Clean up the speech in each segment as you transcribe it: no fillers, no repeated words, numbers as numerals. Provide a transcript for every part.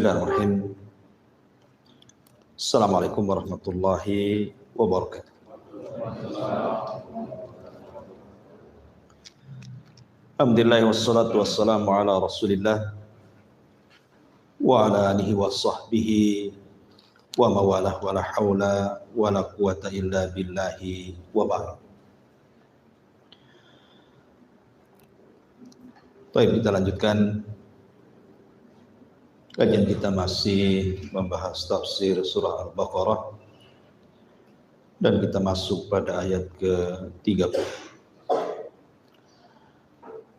Bismillahirrahmanirrahim. Assalamualaikum warahmatullahi wabarakatuh. Alhamdulillah wassalatu wassalamu ala Rasulillah wa ala alihi wa sahbihi wa mawalah wa la hawla wa la quwata illa billahi wa ba'd. Baik, kita lanjutkan kajian kita, masih membahas tafsir surah Al-Baqarah dan kita masuk pada ayat ke-30.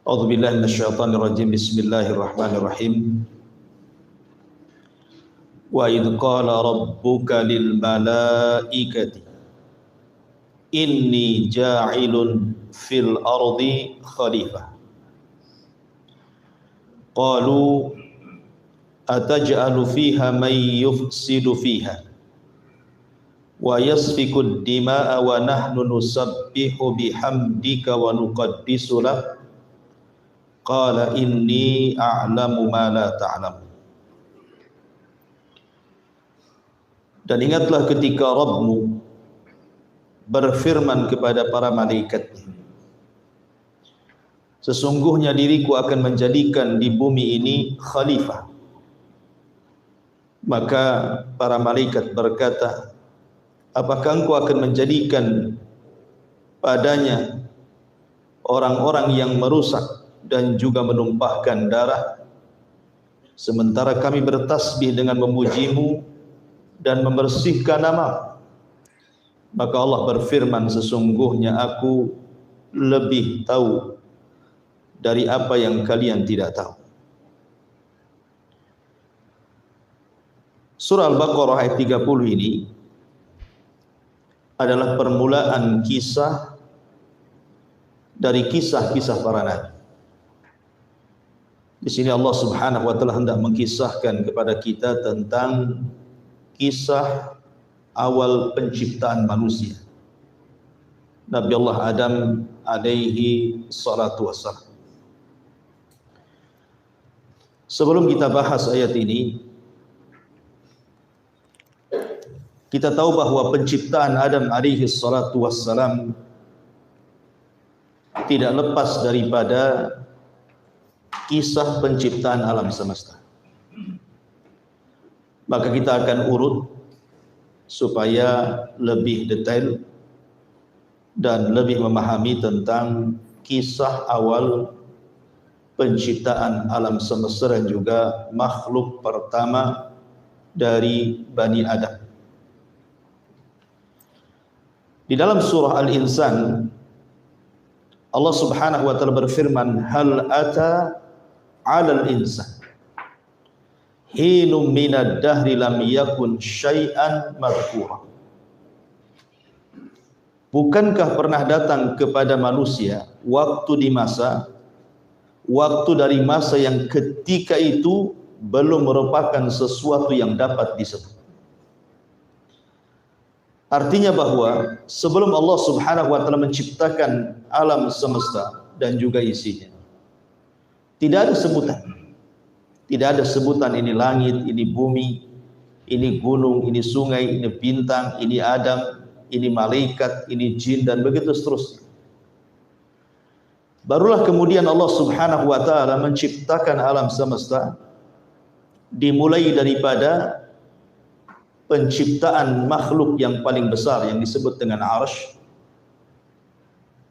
A'udzubillahi minasyaitonir rajim. Bismillahirrahmanirrahim. Wa idz qala rabbuka lil malaikati inni ja'ilun fil ardi khalifah. Qalu ataj'alu fiha man yufsidu fiha wa yasfiku ad-dima'a wa nahnu nusabbihu bihamdika wa nuqaddisu lak qala inni a'lamu ma la ta'lamun. Dan ingatlah ketika Rabbmu berfirman kepada para malaikatnya, sesungguhnya diriku akan menjadikan di bumi ini khalifah. Maka para malaikat berkata, apakah engkau akan menjadikan padanya orang-orang yang merusak dan juga menumpahkan darah, sementara kami bertasbih dengan memujimu dan membersihkan nama? Maka Allah berfirman, sesungguhnya aku lebih tahu dari apa yang kalian tidak tahu. Surah Al-Baqarah ayat 30 ini adalah permulaan kisah dari kisah-kisah para nabi. Di sini Allah Subhanahu wa taala hendak mengkisahkan kepada kita tentang kisah awal penciptaan manusia, Nabi Allah Adam alaihi salatu wassalam. Sebelum kita bahas ayat ini, kita tahu bahwa penciptaan Adam alaihi salatu wassalam tidak lepas daripada kisah penciptaan alam semesta. Maka kita akan urut supaya lebih detail dan lebih memahami tentang kisah awal penciptaan alam semesta dan juga makhluk pertama dari Bani Adam. Di dalam surah Al-Insan, Allah Subhanahu wa taala berfirman, hal ata 'alal insan hinum minad dahri lam yakun syai'an madhkura. Bukankah pernah datang kepada manusia waktu dari masa yang ketika itu belum merupakan sesuatu yang dapat disebut. Artinya bahwa sebelum Allah Subhanahu wa taala menciptakan alam semesta dan juga isinya, tidak ada sebutan. Tidak ada sebutan ini langit, ini bumi, ini gunung, ini sungai, ini bintang, ini Adam, ini malaikat, ini jin, dan begitu seterusnya. Barulah kemudian Allah Subhanahu wa taala menciptakan alam semesta, dimulai daripada penciptaan makhluk yang paling besar yang disebut dengan Arsy,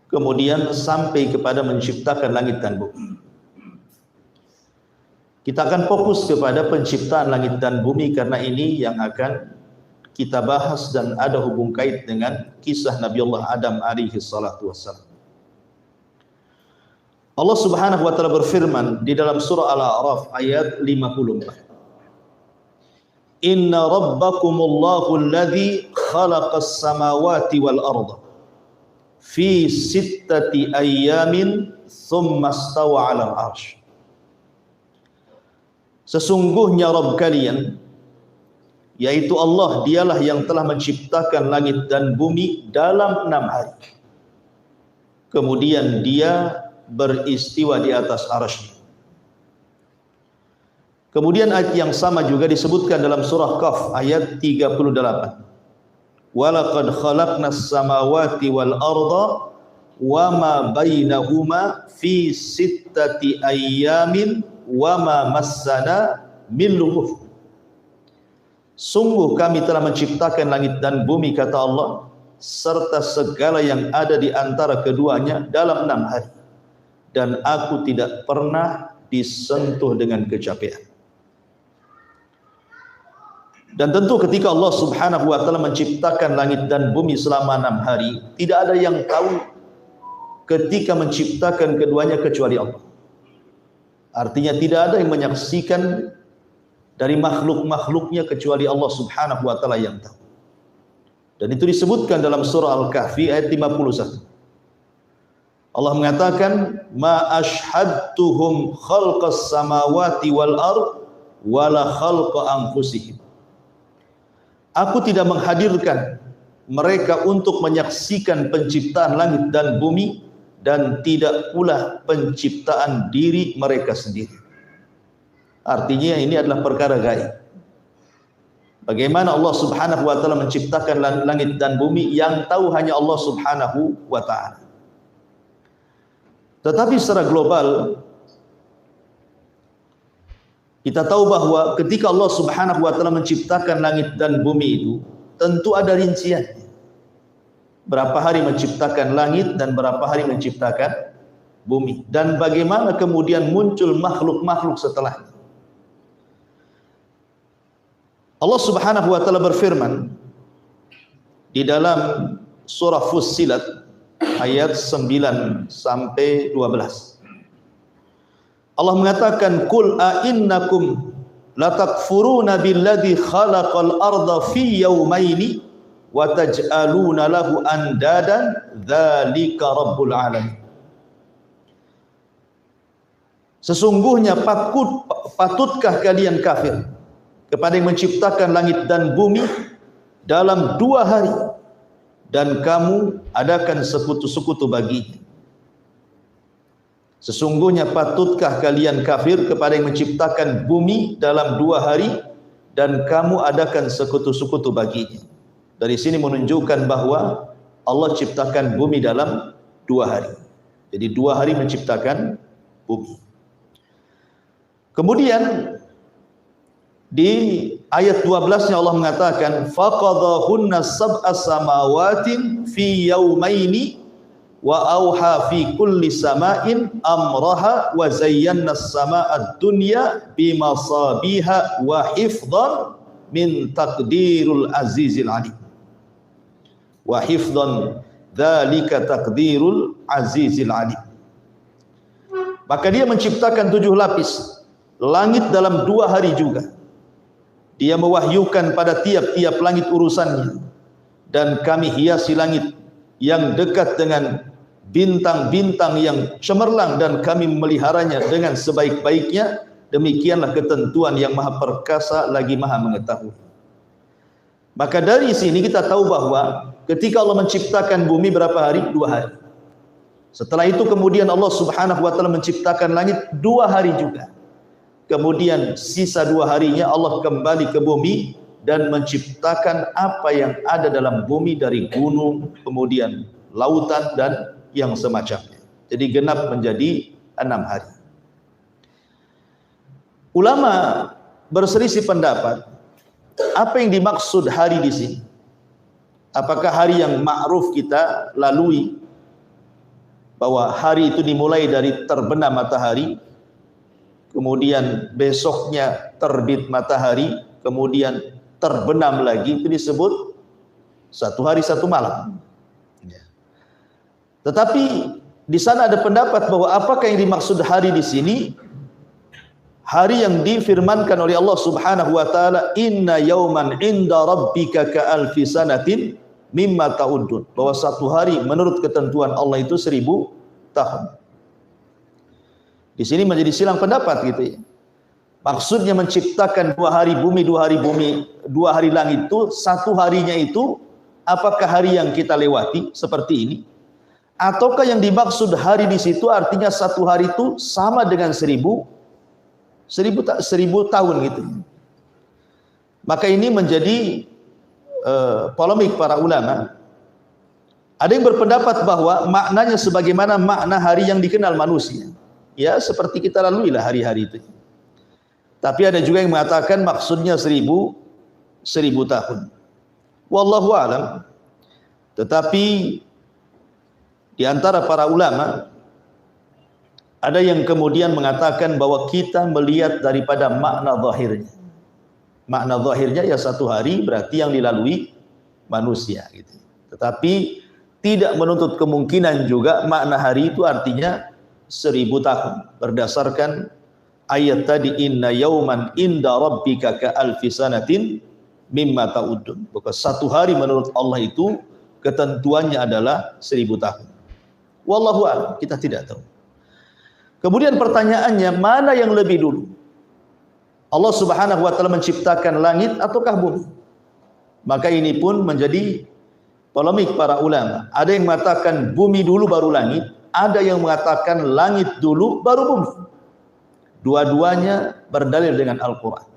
kemudian sampai kepada menciptakan langit dan bumi. Kita akan fokus kepada penciptaan langit dan bumi karena ini yang akan kita bahas dan ada hubung kait dengan kisah Nabi Allah Adam alaihi salatu wassalam. Allah Subhanahu wa taala berfirman di dalam surah Al-A'raf ayat 54. Inna rabbakumullahu alladhi khalaqas samawati wal arda fi sittati ayyamin thumma istawa 'alal 'arsy. Sesungguhnya Rabb kalian, yaitu Allah, dialah yang telah menciptakan langit dan bumi dalam 6 hari. Kemudian dia beristiwa di atas arsy. Kemudian ayat yang sama juga disebutkan dalam surah Qaf ayat 38. Walaqad khalaqnas samawati wal arda wama bainahuma fi sittati ayyamin wama massana min lughub. Sungguh kami telah menciptakan langit dan bumi, kata Allah, serta segala yang ada di antara keduanya dalam 6 hari. Dan aku tidak pernah disentuh dengan kecapean. Dan tentu ketika Allah Subhanahu wa taala menciptakan langit dan bumi selama 6 hari, tidak ada yang tahu ketika menciptakan keduanya kecuali Allah. Artinya tidak ada yang menyaksikan dari makhluk-makhluknya kecuali Allah Subhanahu wa taala yang tahu. Dan itu disebutkan dalam surah Al-Kahfi ayat 51. Allah mengatakan, ma ashhadtuhum khalqas samawati wal ard wala khalqa anfusihim. Aku tidak menghadirkan mereka untuk menyaksikan penciptaan langit dan bumi dan tidak pula penciptaan diri mereka sendiri. Artinya ini adalah perkara gaib. Bagaimana Allah Subhanahu wa taala menciptakan langit dan bumi yang tahu hanya Allah Subhanahu wa taala. Tetapi secara global kita tahu bahwa ketika Allah Subhanahu wa taala menciptakan langit dan bumi itu tentu ada rinciannya. Berapa hari menciptakan langit dan berapa hari menciptakan bumi, dan bagaimana kemudian muncul makhluk-makhluk setelahnya. Allah Subhanahu wa taala berfirman di dalam surah Fussilat ayat 9 sampai 12. Allah mengatakan, "Qul a innakum latakfuruna billadzi khalaqal arda fi yawmaini wa taj'aluna lahu andadan dzalika rabbul alamin." Sesungguhnya patutkah kalian kafir kepada yang menciptakan langit dan bumi dalam 2 hari dan kamu adakan sekutu-sekutu baginya? Sesungguhnya patutkah kalian kafir kepada yang menciptakan bumi dalam 2 hari dan kamu adakan sekutu-sekutu baginya? Dari sini menunjukkan bahwa Allah ciptakan bumi dalam 2 hari. Jadi 2 hari menciptakan bumi. Kemudian di ayat 12-nya Allah mengatakan, faqadahunna sab'a samawatin fi yawmaini wa auha fi kulli sama'in amraha wa zayyana as-samaa'a ad-dunya bimasabiha wa hifdhan min taqdirul azizil alim. Wa hifdhan dzalika taqdirul azizil alim. Maka dia menciptakan 7 lapis langit dalam 2 hari juga. Dia mewahyukan pada tiap-tiap langit urusannya, dan kami hiasi langit yang dekat dengan bintang-bintang yang cemerlang dan kami memeliharanya dengan sebaik-baiknya. Demikianlah ketentuan yang maha perkasa lagi maha mengetahui. Maka dari sini kita tahu bahwa ketika Allah menciptakan bumi berapa hari? 2 hari. Setelah itu kemudian Allah Subhanahu wa taala menciptakan langit 2 hari juga. Kemudian sisa 2 harinya Allah kembali ke bumi dan menciptakan apa yang ada dalam bumi dari gunung, kemudian lautan dan yang semacamnya. Jadi genap menjadi 6 hari. Ulama berselisih pendapat, apa yang dimaksud hari di sini? Apakah hari yang ma'ruf kita lalui, bahwa hari itu dimulai dari terbenam matahari, kemudian besoknya terbit matahari, kemudian terbenam lagi, itu disebut 1 hari 1 malam. Tetapi di sana ada pendapat bahwa apakah yang dimaksud hari di sini? Hari yang difirmankan oleh Allah Subhanahu wa taala, inna yauman inda rabbika ka alfi sanatin mimma ta'uddun, bahwa 1 hari menurut ketentuan Allah itu 1000 tahun. Di sini menjadi silang pendapat gitu ya. Maksudnya menciptakan 2 hari bumi, 2 hari bumi, 2 hari langit itu 1 harinya itu apakah hari yang kita lewati seperti ini? Ataukah yang dimaksud hari di situ artinya 1 hari itu sama dengan 1000 1000 tahun gitu. Maka ini menjadi polemik para ulama. Ada yang berpendapat bahwa maknanya sebagaimana makna hari yang dikenal manusia. Ya, seperti kita laluilah hari-hari itu. Tapi ada juga yang mengatakan maksudnya 1000 tahun. Wallahu a'lam. Tetapi di antara para ulama ada yang kemudian mengatakan bahwa kita melihat daripada makna zahirnya. Makna zahirnya ya 1 hari berarti yang dilalui manusia gitu. Tetapi tidak menuntut kemungkinan juga makna hari itu artinya 1000 tahun. Berdasarkan ayat tadi, inna yauman inda rabbika ka alfi sanatin mimma ta'udun. Maka 1 hari menurut Allah itu ketentuannya adalah 1000 tahun. Wallahu a'lam, kita tidak tahu. Kemudian pertanyaannya, mana yang lebih dulu? Allah Subhanahu wa taala menciptakan langit ataukah bumi? Maka ini pun menjadi polemik para ulama. Ada yang mengatakan bumi dulu baru langit, ada yang mengatakan langit dulu baru bumi. Dua-duanya berdalil dengan Al-Qur'an.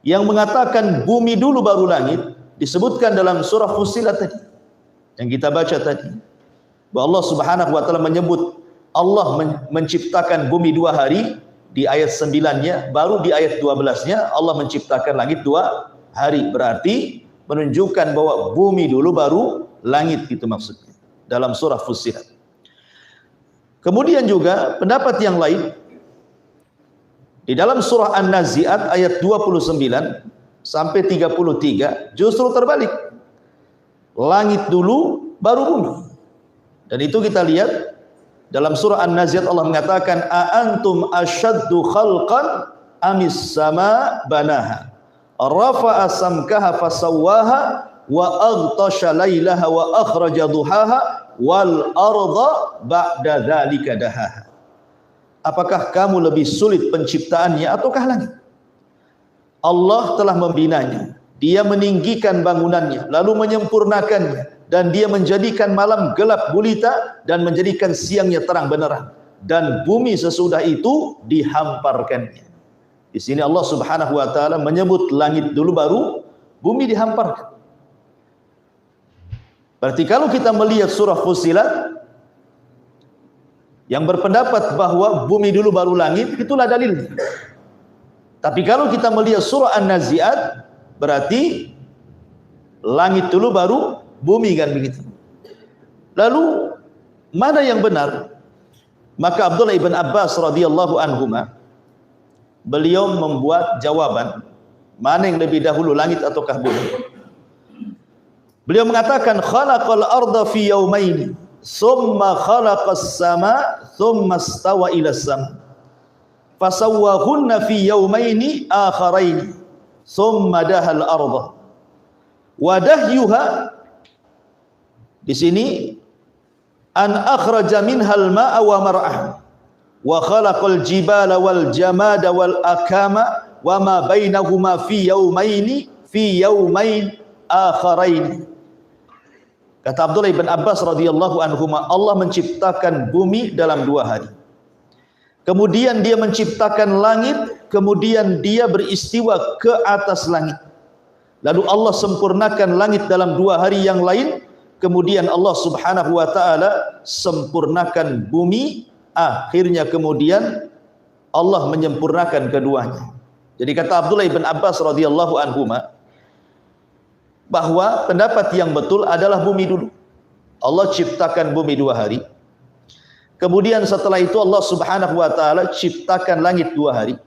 Yang mengatakan bumi dulu baru langit disebutkan dalam surah Fussilat tadi yang kita baca tadi, bahwa Allah Subhanahu wa taala menyebut Allah menciptakan bumi 2 hari di ayat 9-nya, baru di ayat 12-nya Allah menciptakan langit 2 hari. Berarti menunjukkan bahwa bumi dulu baru langit, gitu maksudnya dalam surah Fussilat. Kemudian juga pendapat yang lain di dalam surah An-Nazi'at ayat 29 sampai 33 justru terbalik. Langit dulu baru bumi. Dan itu kita lihat dalam surah An-Nazi'at Allah mengatakan, a antum asyaddu khalqan amis sama banaha rafa'a samkaha fasawwaha wa aghtasha lailaha wa akhraja duhaha wal arda ba'da dzalika dahaha. Apakah kamu lebih sulit penciptaannya ataukah langit? Allah telah membinanya, Dia meninggikan bangunannya lalu menyempurnakannya, dan Dia menjadikan malam gelap gulita dan menjadikan siangnya terang benderang, dan bumi sesudah itu dihamparkannya. Di sini Allah Subhanahu wa taala menyebut langit dulu baru bumi dihamparkan. Berarti kalau kita melihat surah Fussilat yang berpendapat bahwa bumi dulu baru langit, itulah dalilnya. Tapi kalau kita melihat surah An-Nazi'at, berarti langit dulu baru bumi, kan begitu. Lalu mana yang benar? Maka Abdullah ibn Abbas radhiyallahu anhuma, beliau membuat jawaban mana yang lebih dahulu, langit ataukah bumi. Beliau mengatakan khalaqal arda fi yaumaini summa khalaqas sama thumma istawa ila sama fasawwahunna fi yaumaini akharaini thumma dahal arda wa dahyuha. Di sini an akhraja minhal ma'a wa mar'ah wa khalaqal jibala wal jamada wal akama wa ma bainahuma fi yaumain akharain. Kata Abdullah ibn Abbas radhiyallahu anhuma, Allah menciptakan bumi dalam 2 hari. Kemudian Dia menciptakan langit, kemudian Dia beristiwa ke atas langit. Lalu Allah sempurnakan langit dalam 2 hari yang lain. Kemudian Allah Subhanahu wa taala sempurnakan bumi. Akhirnya kemudian Allah menyempurnakan keduanya. Jadi kata Abdullah ibn Abbas radhiyallahu anhuma, bahwa pendapat yang betul adalah bumi dulu. Allah ciptakan bumi 2 hari. Kemudian setelah itu Allah Subhanahu wa taala ciptakan langit 2 hari.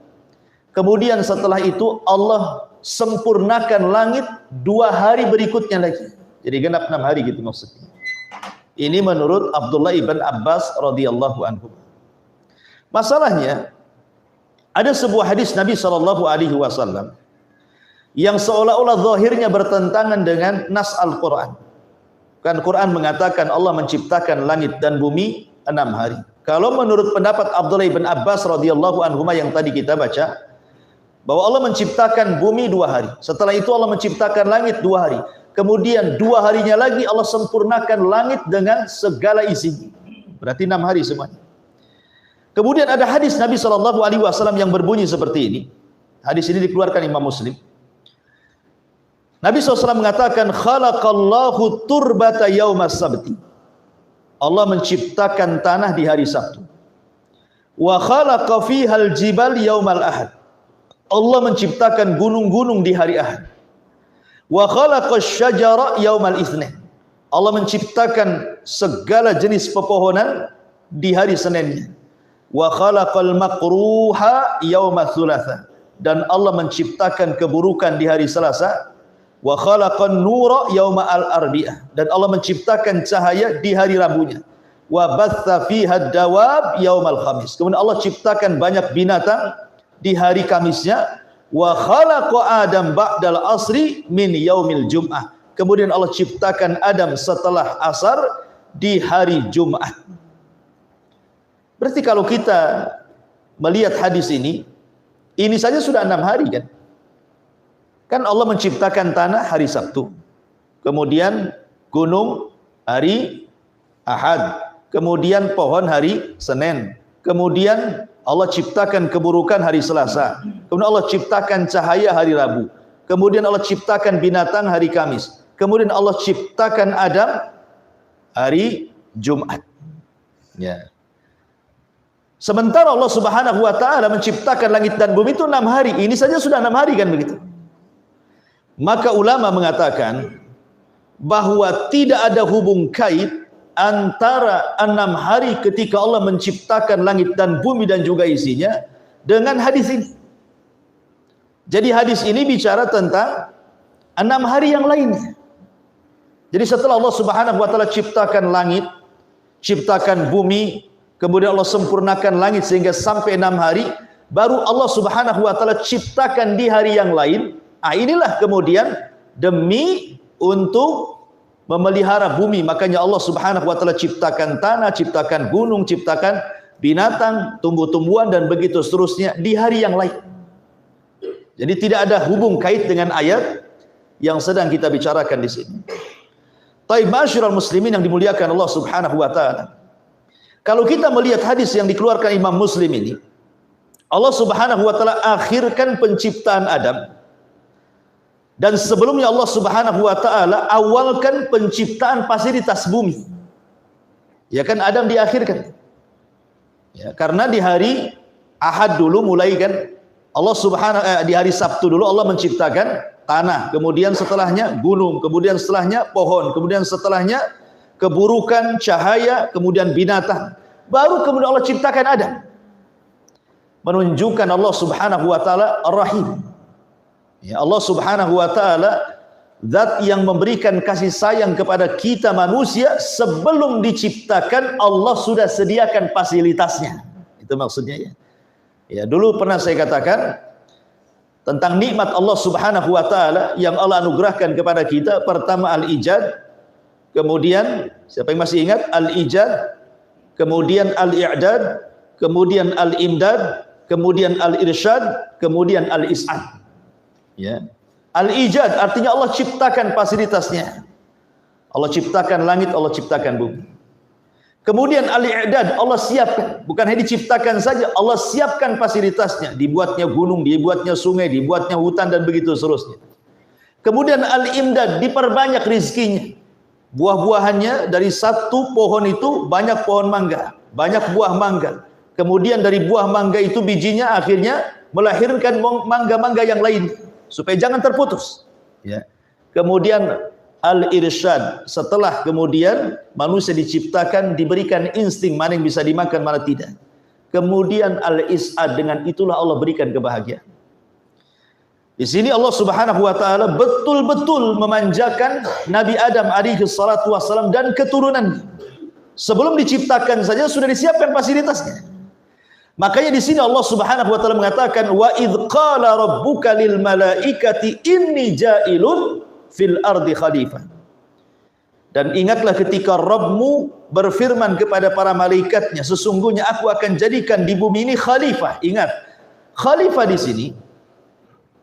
Kemudian setelah itu Allah sempurnakan langit 2 hari berikutnya lagi. Jadi genap 6 hari gitu maksudnya. Ini menurut Abdullah ibn Abbas radhiyallahu anhu. Masalahnya ada sebuah hadis Nabi sallallahu alaihi wasallam yang seolah-olah zahirnya bertentangan dengan nas Al-Quran. Kan Quran mengatakan Allah menciptakan langit dan bumi 6 hari. Kalau menurut pendapat Abdullah ibn Abbas radhiyallahu anhuma yang tadi kita baca, bahwa Allah menciptakan bumi 2 hari. Setelah itu Allah menciptakan langit 2 hari. Kemudian 2 harinya lagi Allah sempurnakan langit dengan segala isinya. Berarti 6 hari semuanya. Kemudian ada hadis Nabi SAW yang berbunyi seperti ini. Hadis ini dikeluarkan Imam Muslim. Nabi SAW mengatakan, khalaqallahu turbata yaumas sabti. Allah menciptakan tanah di hari Sabtu. Wa khalaqa fihal jibal yaumal ahad. Allah menciptakan gunung-gunung di hari Ahad. Wa khalaqa syajara yaumal itsnin. Allah menciptakan segala jenis pepohonan di hari Senin. Wa khalaqal makruha yaumal thulatha. Dan Allah menciptakan keburukan di hari Selasa. Wa khalaqan nura yauma al-arbi'ah. Dan Allah menciptakan cahaya di hari Rabunya. Wa batha fiha dawab yaumal khamis. Kemudian Allah ciptakan banyak binatang di hari Kamisnya. Wa khalaqa Adam ba'dal asri min yaumil jum'ah. Kemudian Allah ciptakan Adam setelah asar di hari Jumat. Berarti kalau kita melihat hadis ini saja sudah 6 hari kan? Kan Allah menciptakan tanah hari Sabtu. Kemudian gunung hari Ahad. Kemudian pohon hari Senin. Kemudian Allah ciptakan keburukan hari Selasa. Kemudian Allah ciptakan cahaya hari Rabu. Kemudian Allah ciptakan binatang hari Kamis. Kemudian Allah ciptakan Adam hari Jumat. Ya. Sementara Allah Subhanahu wa taala menciptakan langit dan bumi itu 6 hari. Ini saja sudah 6 hari kan begitu. Maka ulama mengatakan bahwa tidak ada hubung kait antara 6 hari ketika Allah menciptakan langit dan bumi dan juga isinya dengan hadis ini. Jadi hadis ini bicara tentang 6 hari yang lainnya. Jadi setelah Allah Subhanahu wa taala ciptakan langit, ciptakan bumi, kemudian Allah sempurnakan langit sehingga sampai 6 hari, baru Allah Subhanahu wa taala ciptakan di hari yang lain. Inilah kemudian demi untuk memelihara bumi, makanya Allah Subhanahu wa taala ciptakan tanah, ciptakan gunung, ciptakan binatang, tumbuh-tumbuhan dan begitu seterusnya di hari yang lain. Jadi tidak ada hubung kait dengan ayat yang sedang kita bicarakan di sini. Taib ma'asyiral muslimin yang dimuliakan Allah Subhanahu wa taala. Kalau kita melihat hadis yang dikeluarkan Imam Muslim ini, Allah Subhanahu wa taala akhirkan penciptaan Adam. Dan sebelumnya Allah Subhanahu wa taala awalkan penciptaan fasilitas bumi. Ya kan Adam diakhirkan. Ya, karena di hari Ahad dulu mulai kan Allah di hari Sabtu dulu Allah menciptakan tanah, kemudian setelahnya gunung, kemudian setelahnya pohon, kemudian setelahnya keburukan, cahaya, kemudian binatang. Baru kemudian Allah ciptakan Adam. Menunjukkan Allah Subhanahu wa taala Ar-Rahim. Ya, Allah Subhanahu wa taala zat yang memberikan kasih sayang kepada kita manusia sebelum diciptakan Allah sudah sediakan fasilitasnya. Itu maksudnya ya. Ya, dulu pernah saya katakan tentang nikmat Allah Subhanahu wa taala yang Allah anugerahkan kepada kita. Pertama al-ijad, kemudian siapa yang masih ingat al-ijad, kemudian al-i'dad, kemudian al-imdad, kemudian al-irsyad, kemudian al-is'ad. Ya. Al-ijad artinya Allah ciptakan fasilitasnya. Allah ciptakan langit, Allah ciptakan bumi. Kemudian al-i'dad Allah siapkan, bukan hanya diciptakan saja, Allah siapkan fasilitasnya, dibuatnya gunung, dibuatnya sungai, dibuatnya hutan dan begitu seterusnya. Kemudian al-imdad diperbanyak rizkinya. Buah-buahannya dari satu pohon itu banyak pohon mangga, banyak buah mangga. Kemudian dari buah mangga itu bijinya akhirnya melahirkan mangga-mangga yang lain supaya jangan terputus. Ya. Kemudian al-irsyad, setelah kemudian manusia diciptakan diberikan insting mana yang bisa dimakan mana tidak. Kemudian al-is'ad, dengan itulah Allah berikan kebahagiaan. Di sini Allah Subhanahu wa taala betul-betul memanjakan Nabi Adam alaihi salatu wasallam dan keturunannya. Sebelum diciptakan saja sudah disiapkan fasilitasnya. Makanya di sini Allah Subhanahu wa taala mengatakan wa idz qala rabbuka lil malaikati inni ja'ilun fil ardi khalifah. Dan ingatlah ketika Rabbmu berfirman kepada para malaikatnya, sesungguhnya aku akan jadikan di bumi ini khalifah. Ingat, khalifah di sini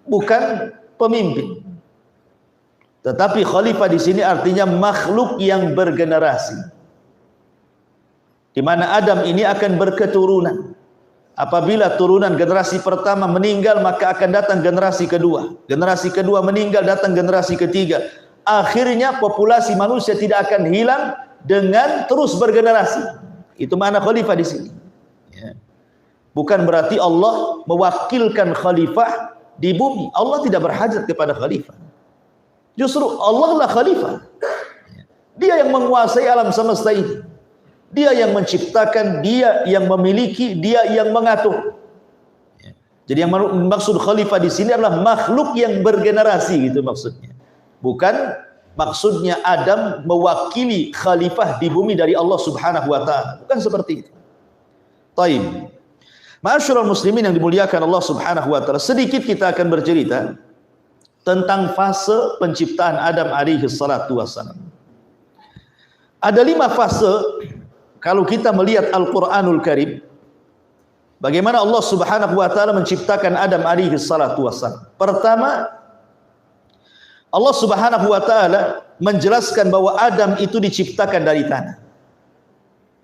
bukan pemimpin. Tetapi khalifah di sini artinya makhluk yang bergenerasi. di mana Adam ini akan berketurunan. Apabila turunan generasi pertama meninggal, maka akan datang generasi kedua. Generasi kedua meninggal, datang generasi ketiga. Akhirnya populasi manusia tidak akan hilang dengan terus bergenerasi. Itu makna khalifah di sini. Ya. Bukan berarti Allah mewakilkan khalifah di bumi. Allah tidak berhajat kepada khalifah. Justru Allah lah khalifah. Dia yang menguasai alam semesta ini. Dia yang menciptakan, dia yang memiliki, dia yang mengatur. Jadi yang maksud khalifah di sini adalah makhluk yang bergenerasi, gitu maksudnya. Bukan maksudnya Adam mewakili khalifah di bumi dari Allah Subhanahu wa taala. Bukan seperti itu. Taib. Ma'asyiral muslimin yang dimuliakan Allah Subhanahu wa taala, sedikit kita akan bercerita tentang fase penciptaan Adam alaihi salatu wassalam. Ada 5 fase kalau kita melihat Al-Quranul Karim, bagaimana Allah Subhanahu wa taala menciptakan Adam alaihi salatu wassalam. Pertama, Allah Subhanahu wa taala menjelaskan bahwa Adam itu diciptakan dari tanah.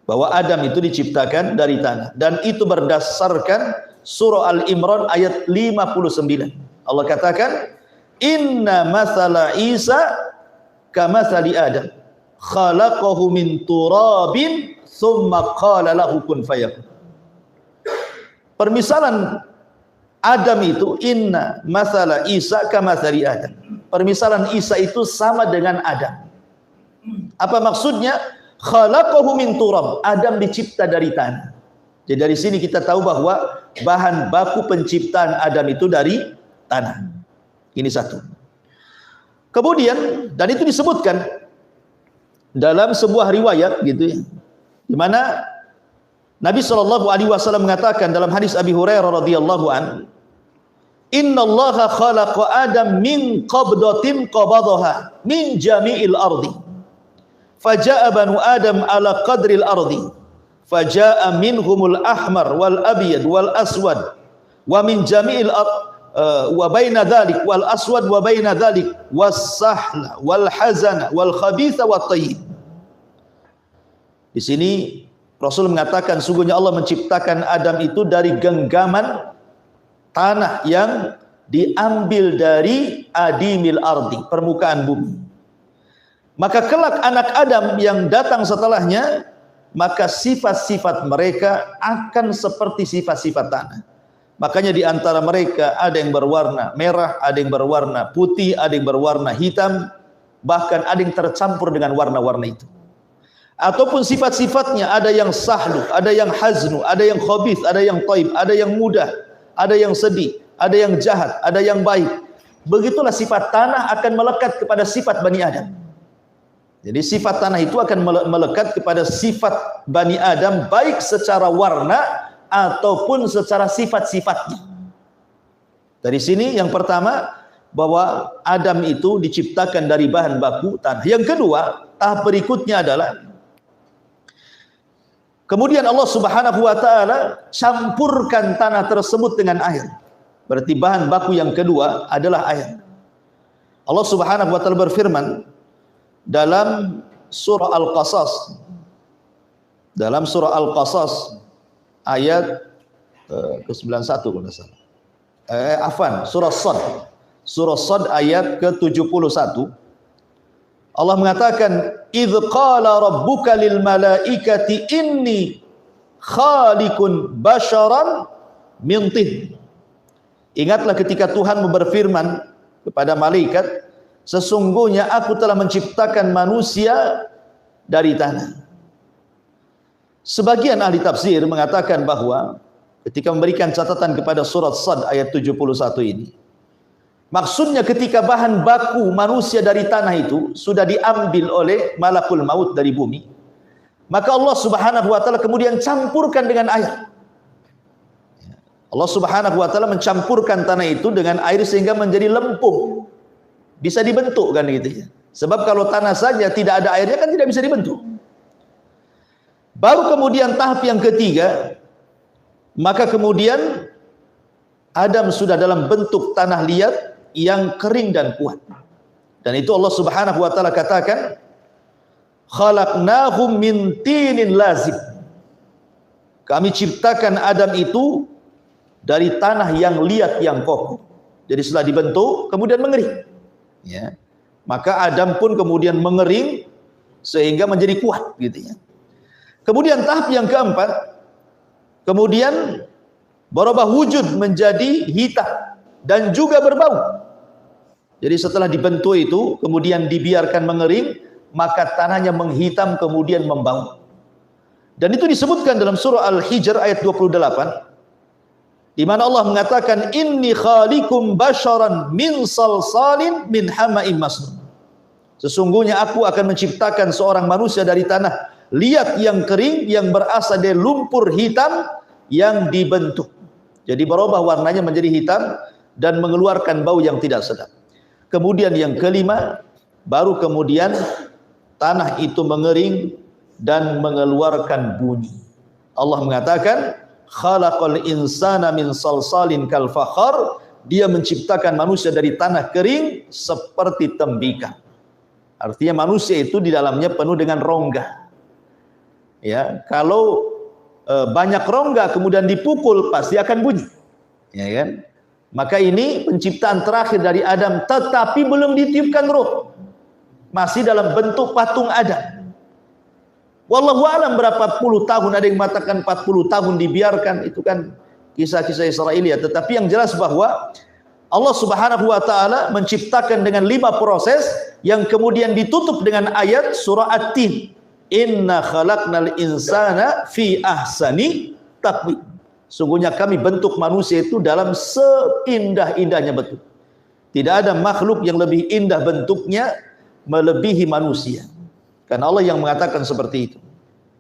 Bahwa Adam itu diciptakan dari tanah, dan itu berdasarkan surah Al-Imran ayat 59. Allah katakan, "Inna mathala Isa kamathali Adam, khalaqahu min turabin thumma qala lahu kun fayakun." Permisalan Adam itu, inna mathala Isa kamathali Adam. Permisalan Isa itu sama dengan Adam. Apa maksudnya? Khalaqahu min turab. Adam dicipta dari tanah. Jadi dari sini kita tahu bahwa bahan baku penciptaan Adam itu dari tanah. Ini satu. Kemudian, dan itu disebutkan dalam sebuah riwayat gitu ya, di mana Nabi SAW mengatakan dalam hadis Abi Hurairah radhiyallahu an, "Innallaha khalaqa Adam min qabdatin qabadaha min jami'il ardi. Faja'a banu Adam ala qadril ardi. Faja'a minhumul ahmar wal abyad wal aswad wa min jami'il wa baina dhalik wal aswad wa baina dhalik was sahla wal hazana wal khabitha wat tayyib." Di sini Rasul mengatakan sungguhnya Allah menciptakan Adam itu dari genggaman tanah yang diambil dari adimil ardi, permukaan bumi. Maka kelak anak Adam yang datang setelahnya, maka sifat-sifat mereka akan seperti sifat-sifat tanah. Makanya di antara mereka ada yang berwarna merah, ada yang berwarna putih, ada yang berwarna hitam, bahkan ada yang tercampur dengan warna-warna itu. Ataupun sifat-sifatnya ada yang sahlu, ada yang haznu, ada yang khabith, ada yang taib, ada yang mudah, ada yang sedih, ada yang jahat, ada yang baik. Begitulah sifat tanah akan melekat kepada sifat Bani Adam. Jadi sifat tanah itu akan melekat kepada sifat Bani Adam, baik secara warna ataupun secara sifat-sifatnya. Dari sini yang pertama, bahwa Adam itu diciptakan dari bahan baku tanah. Yang kedua, tahap berikutnya adalah kemudian Allah Subhanahu wa taala campurkan tanah tersebut dengan air. Berarti bahan baku yang kedua adalah air. Allah Subhanahu wa taala berfirman dalam surah Al-Qasas, dalam surah Al-Qasas ayat ke-91 kalau tidak salah. Afwan, surah Sad. Surah Sad ayat ke-71. Allah mengatakan, "Idz qala rabbuka lil malaikati inni khaliqun basharan min tin." Ingatlah ketika Tuhan berfirman kepada malaikat, sesungguhnya aku telah menciptakan manusia dari tanah. Sebagian ahli tafsir mengatakan bahwa ketika memberikan catatan kepada surat Sad ayat 71 ini, maksudnya ketika bahan baku manusia dari tanah itu sudah diambil oleh malakul maut dari bumi, maka Allah Subhanahu wa taala kemudian campurkan dengan air. Allah Subhanahu wa taala mencampurkan tanah itu dengan air sehingga menjadi lempung. Bisa dibentuk kan gitu ya. Sebab kalau tanah saja tidak ada airnya kan tidak bisa dibentuk. Baru kemudian tahap yang ketiga, maka kemudian Adam sudah dalam bentuk tanah liat yang kering dan kuat. Dan itu Allah Subhanahu wa taala katakan, "Khalaqnahum min tinin lazib." Kami ciptakan Adam itu dari tanah yang liat, yang kokoh. Jadi setelah dibentuk, kemudian mengering. Ya. Maka Adam pun kemudian mengering sehingga menjadi kuat, gitu ya. Kemudian tahap yang keempat, kemudian berubah wujud menjadi hitam dan juga berbau. Jadi setelah dibentuk itu, kemudian dibiarkan mengering, maka tanahnya menghitam kemudian membau. Dan itu disebutkan dalam surah Al-Hijr ayat 28. Di mana Allah mengatakan inni khaliqum basyaran min salsalin min hama'im masnun. Sesungguhnya aku akan menciptakan seorang manusia dari tanah liat yang kering yang berasal dari lumpur hitam yang dibentuk. Jadi berubah warnanya menjadi hitam dan mengeluarkan bau yang tidak sedap. Kemudian yang kelima, baru kemudian tanah itu mengering dan mengeluarkan bunyi. Allah mengatakan khalaqal insana min salsalin kal fakhar, dia menciptakan manusia dari tanah kering seperti tembikar. Artinya manusia itu di dalamnya penuh dengan rongga. Ya, kalau banyak rongga kemudian dipukul pasti akan bunyi. Ya kan? Maka ini penciptaan terakhir dari Adam, tetapi belum ditiupkan roh. Masih dalam bentuk patung Adam. Wallahu alam berapa puluh tahun, ada yang mengatakan 40 tahun dibiarkan, itu kan kisah-kisah Israiliyat. Tetapi yang jelas bahwa Allah Subhanahu wa taala menciptakan dengan 5 proses yang kemudian ditutup dengan ayat surah At-Tin. Inna khalaqnal insana fi ahsani taqwim. Sungguhnya kami bentuk manusia itu dalam seindah-indahnya bentuk. Tidak ada makhluk yang lebih indah bentuknya melebihi manusia. Karena Allah yang mengatakan seperti itu.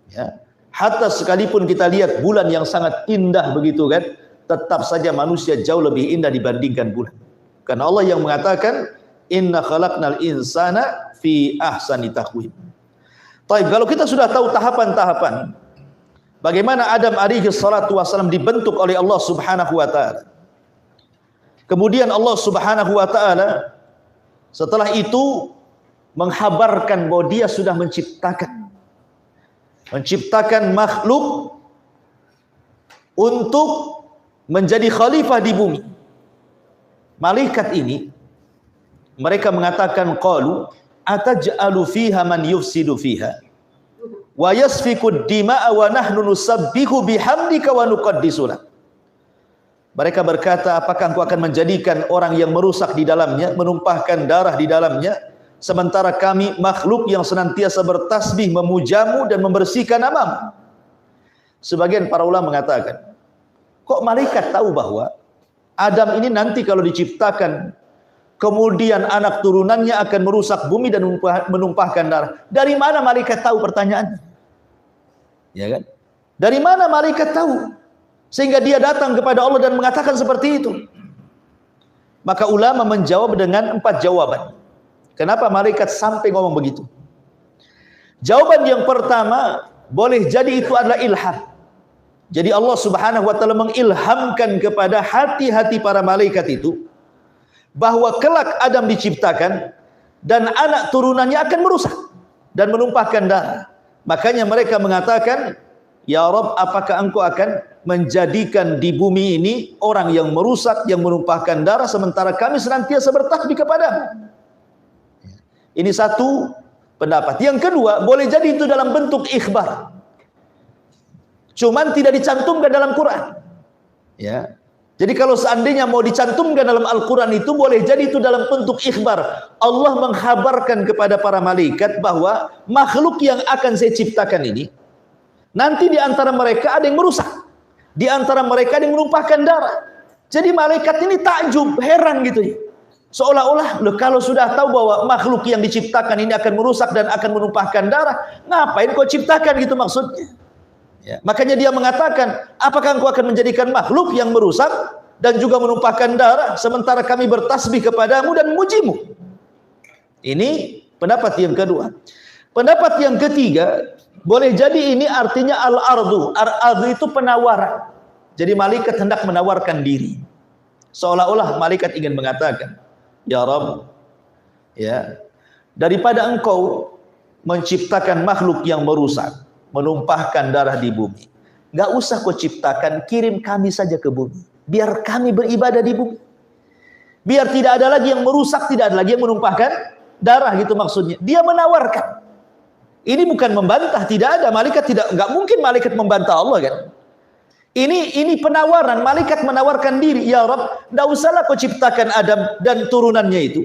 Ya. Hatta sekalipun kita lihat bulan yang sangat indah begitu kan, tetap saja manusia jauh lebih indah dibandingkan bulan. Karena Allah yang mengatakan inna khalaqnal insana fi ahsani taqwim. Baik, kalau kita sudah tahu tahapan-tahapan bagaimana Adam alaihi salatu wasallam dibentuk oleh Allah Subhanahu wa taala. Kemudian Allah Subhanahu wa taala setelah itu menghabarkan bahwa dia sudah menciptakan makhluk untuk menjadi khalifah di bumi. Malaikat ini mereka mengatakan qalu ataj'alu fiha man yufsidu fiha wa yasfiku dima'a wa nahnu nusabbihu bihamdika wa nuqaddisu lak. Mereka berkata, apakah engkau akan menjadikan orang yang merusak di dalamnya, menumpahkan darah di dalamnya, sementara kami makhluk yang senantiasa bertasbih, memujamu dan membersihkan namamu? Sebagian para ulama mengatakan, kok malaikat tahu bahwa Adam ini nanti kalau diciptakan, kemudian anak turunannya akan merusak bumi dan menumpahkan darah? Dari mana malaikat tahu, pertanyaannya? Ya kan? Dari mana malaikat tahu? Sehingga dia datang kepada Allah dan mengatakan seperti itu. Maka ulama menjawab dengan 4 jawaban. Kenapa malaikat sampai ngomong begitu? Jawaban yang pertama, boleh jadi itu adalah ilham. Jadi Allah Subhanahu wa taala mengilhamkan kepada hati-hati para malaikat itu bahwa kelak Adam diciptakan dan anak turunannya akan merusak dan menumpahkan darah. Makanya mereka mengatakan, ya Rabb, apakah engkau akan menjadikan di bumi ini orang yang merusak, yang menumpahkan darah, sementara kami senantiasa bertasbih kepadamu? Ini satu pendapat. Yang kedua, boleh jadi itu dalam bentuk ikhbar, cuman tidak dicantumkan dalam Quran. Ya. Jadi kalau seandainya mau dicantumkan dalam Al-Quran itu, boleh jadi itu dalam bentuk ikhbar. Allah menghabarkan kepada para malaikat bahwa makhluk yang akan saya ciptakan ini, nanti di antara mereka ada yang merusak, di antara mereka ada yang menumpahkan darah. Jadi malaikat ini takjub, heran gitu ya. Seolah-olah, kalau sudah tahu bahwa makhluk yang diciptakan ini akan merusak dan akan menumpahkan darah, ngapain kau ciptakan gitu maksudnya. Ya. Makanya dia mengatakan, apakah engkau akan menjadikan makhluk yang merusak dan juga menumpahkan darah, sementara kami bertasbih kepadamu dan memujimu? Ini pendapat yang kedua. Pendapat yang ketiga, boleh jadi ini artinya al-ardu. Al-ardu itu penawaran. Jadi malaikat hendak menawarkan diri. Seolah-olah malaikat ingin mengatakan, ya Rabb, ya, daripada engkau menciptakan makhluk yang merusak, menumpahkan darah di bumi, nggak usah kau ciptakan, kirim kami saja ke bumi. Biar kami beribadah di bumi. Biar tidak ada lagi yang merusak, tidak ada lagi yang menumpahkan darah, gitu maksudnya. Dia menawarkan. Ini bukan membantah, tidak ada. Malaikat tidak, nggak mungkin malaikat membantah Allah kan. Ini penawaran, malaikat menawarkan diri. Ya Rabb, nggak usahlah kau ciptakan Adam dan turunannya itu.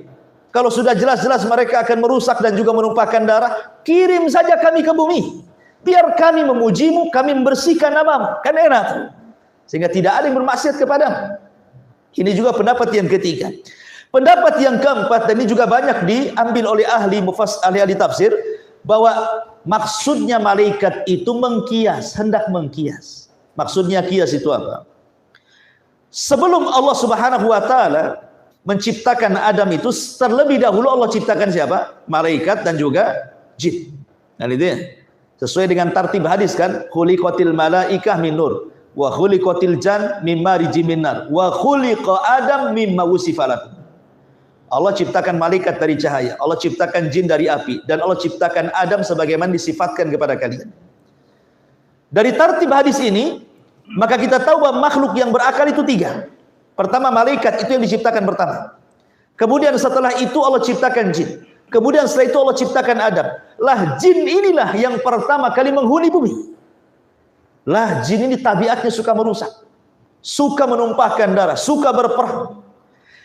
Kalau sudah jelas-jelas mereka akan merusak dan juga menumpahkan darah, kirim saja kami ke bumi. Biar kami memujimu, kami membersihkan namamu. Kan enak. Sehingga tidak ada yang bermaksiat kepadamu. Ini juga pendapat yang ketiga. Pendapat yang keempat, dan ini juga banyak diambil oleh ahli tafsir, bahwa maksudnya malaikat itu mengkias, hendak mengkias. Maksudnya kias itu apa? Sebelum Allah Subhanahu wa taala menciptakan Adam itu, terlebih dahulu Allah ciptakan siapa? Malaikat dan juga jin. Nah itu ya. Sesuai dengan tartib hadis kan, khuliqatil malaikah min nur wa khuliqatil jan mimma rijimin nar wa khuliqa Adam mimma wusifa lahu. Allah ciptakan malaikat dari cahaya, Allah ciptakan jin dari api, dan Allah ciptakan Adam sebagaimana disifatkan kepada kalian. Dari tartib hadis ini, maka kita tahu bahwa makhluk yang berakal itu tiga. Pertama malaikat, itu yang diciptakan pertama. Kemudian setelah itu Allah ciptakan jin. Kemudian setelah itu Allah ciptakan Adam. Lah jin inilah yang pertama kali menghuni bumi. Lah jin ini tabiatnya suka merusak, suka menumpahkan darah, suka berperang.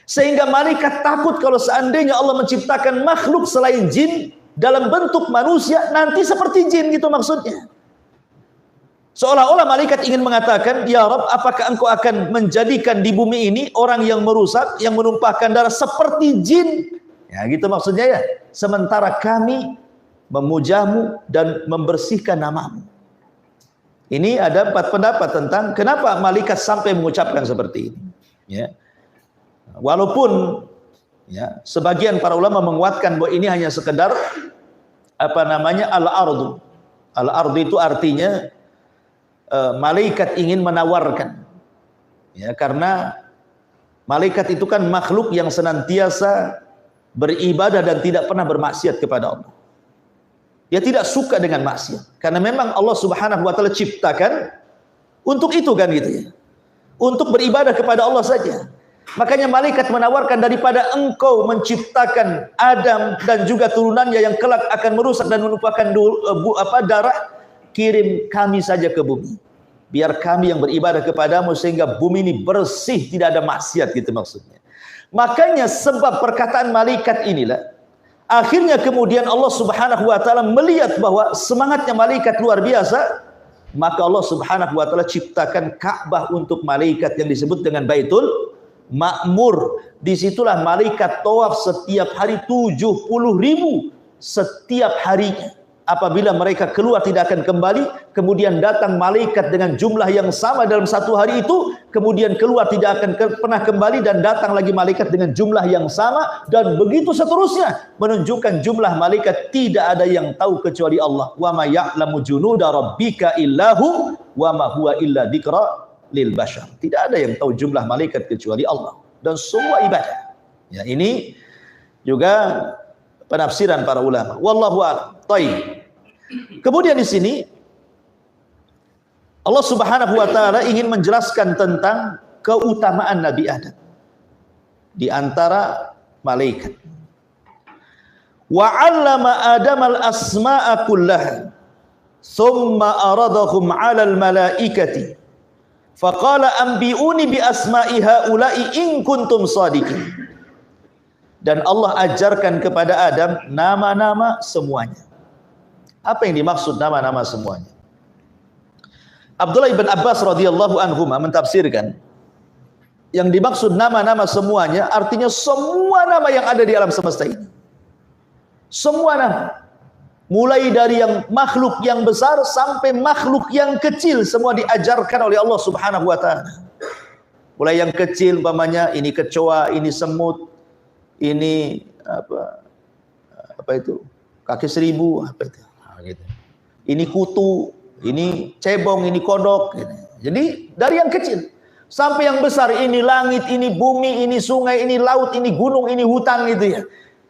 Sehingga malaikat takut kalau seandainya Allah menciptakan makhluk selain jin dalam bentuk manusia, nanti seperti jin, gitu maksudnya. Seolah-olah malaikat ingin mengatakan, ya Rabb, apakah engkau akan menjadikan di bumi ini orang yang merusak, yang menumpahkan darah seperti jin? Ya gitu maksudnya ya. Sementara kami memujamu dan membersihkan namamu. Ini ada 4 pendapat tentang kenapa malaikat sampai mengucapkan seperti ini. Ya. Walaupun ya, sebagian para ulama menguatkan bahwa ini hanya sekedar al-ardu. Al-ardu itu artinya malaikat ingin menawarkan. Ya, karena malaikat itu kan makhluk yang senantiasa beribadah dan tidak pernah bermaksiat kepada Allah. Dia tidak suka dengan maksiat, karena memang Allah Subhanahu wa taala ciptakan untuk itu kan gitu ya. Untuk beribadah kepada Allah saja. Makanya malaikat menawarkan, daripada engkau menciptakan Adam dan juga turunannya yang kelak akan merusak dan menumpahkan darah, kirim kami saja ke bumi. Biar kami yang beribadah kepadamu sehingga bumi ini bersih, tidak ada maksiat, gitu maksudnya. Makanya sebab perkataan malaikat inilah akhirnya kemudian Allah Subhanahu wa taala melihat bahwa semangatnya malaikat luar biasa, maka Allah Subhanahu wa taala ciptakan Ka'bah untuk malaikat yang disebut dengan Baitul Ma'mur. Disitulah malaikat tawaf setiap hari 70.000 setiap harinya. Apabila mereka keluar tidak akan kembali, kemudian datang malaikat dengan jumlah yang sama dalam satu hari itu, kemudian keluar tidak akan pernah kembali, dan datang lagi malaikat dengan jumlah yang sama, dan begitu seterusnya, menunjukkan jumlah malaikat tidak ada yang tahu kecuali Allah. Wa ma ya'lamu junuda rabbika illahu wa ma huwa illa dzikra lil bashar. Tidak ada yang tahu jumlah malaikat kecuali Allah, dan semua ibadah. Ya, ini juga penafsiran para ulama. Wallahu a'lam. Baik. Kemudian di sini Allah Subhanahu wa taala ingin menjelaskan tentang keutamaan Nabi Adam di antara malaikat. Wa 'allama Adam al-asma'a kullaha thumma aradahum 'ala al-malaikati faqala anbi'uni bi asma'i haula'i in kuntum shadiqin. Dan Allah ajarkan kepada Adam nama-nama semuanya. Apa yang dimaksud nama-nama semuanya? Abdullah ibn Abbas radhiyallahu anhu mentafsirkan, yang dimaksud nama-nama semuanya artinya semua nama yang ada di alam semesta ini. Semua nama. Mulai dari yang makhluk yang besar sampai makhluk yang kecil, semua diajarkan oleh Allah Subhanahu wa taala. Mulai yang kecil umpamanya ini kecoa, ini semut, ini apa itu? Kaki seribu, apa itu? Gitu. Ini kutu, ini cebong, ini kodok, gitu. Jadi dari yang kecil sampai yang besar, ini langit, ini bumi, ini sungai, ini laut, ini gunung, ini hutan, gitu ya.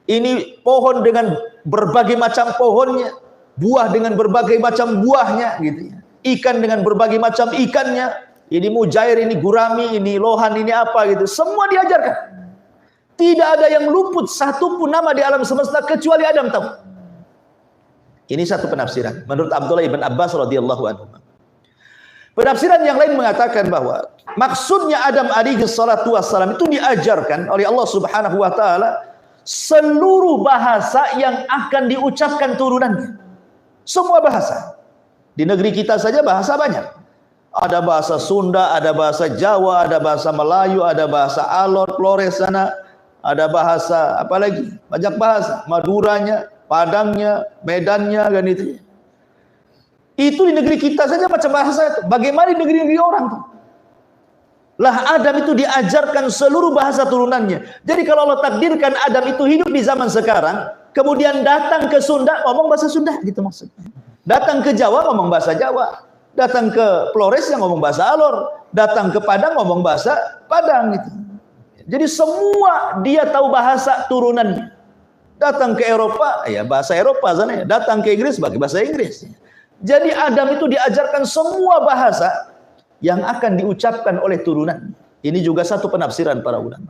Ini pohon dengan berbagai macam pohonnya, buah dengan berbagai macam buahnya, gitu ya. ikan dengan berbagai macam ikannya, ini mujair, ini gurami, ini lohan, ini apa gitu, semua diajarkan. Tidak ada yang luput satupun nama di alam semesta kecuali Adam tahu. Ini satu penafsiran menurut Abdullah ibn Abbas radhiyallahu anhu. Penafsiran yang lain mengatakan bahwa maksudnya Adam alaihi salatu wassalam itu diajarkan oleh Allah Subhanahu wa taala seluruh bahasa yang akan diucapkan turunannya. Semua bahasa. Di negeri kita saja bahasa banyak. Ada bahasa Sunda, ada bahasa Jawa, ada bahasa Melayu, ada bahasa Alor, Flores sana, ada bahasa apa lagi? Banyak bahasa. Maduranya, Padangnya, Medannya, kan itu. Itu di negeri kita saja macam bahasa itu. Bagaimana di negeri-negeri orang tuh? Lah Adam itu diajarkan seluruh bahasa turunannya. Jadi kalau Allah takdirkan Adam itu hidup di zaman sekarang, kemudian datang ke Sunda ngomong bahasa Sunda gitu maksudnya. Datang ke Jawa ngomong bahasa Jawa. Datang ke Flores yang ngomong bahasa Alor. Datang ke Padang ngomong bahasa Padang gitu. Jadi semua dia tahu bahasa turunannya. Datang ke Eropa, ya bahasa Eropa sana. Datang ke Inggris pakai bahasa Inggris. Jadi Adam itu diajarkan semua bahasa yang akan diucapkan oleh turunan. Ini juga satu penafsiran para ulama.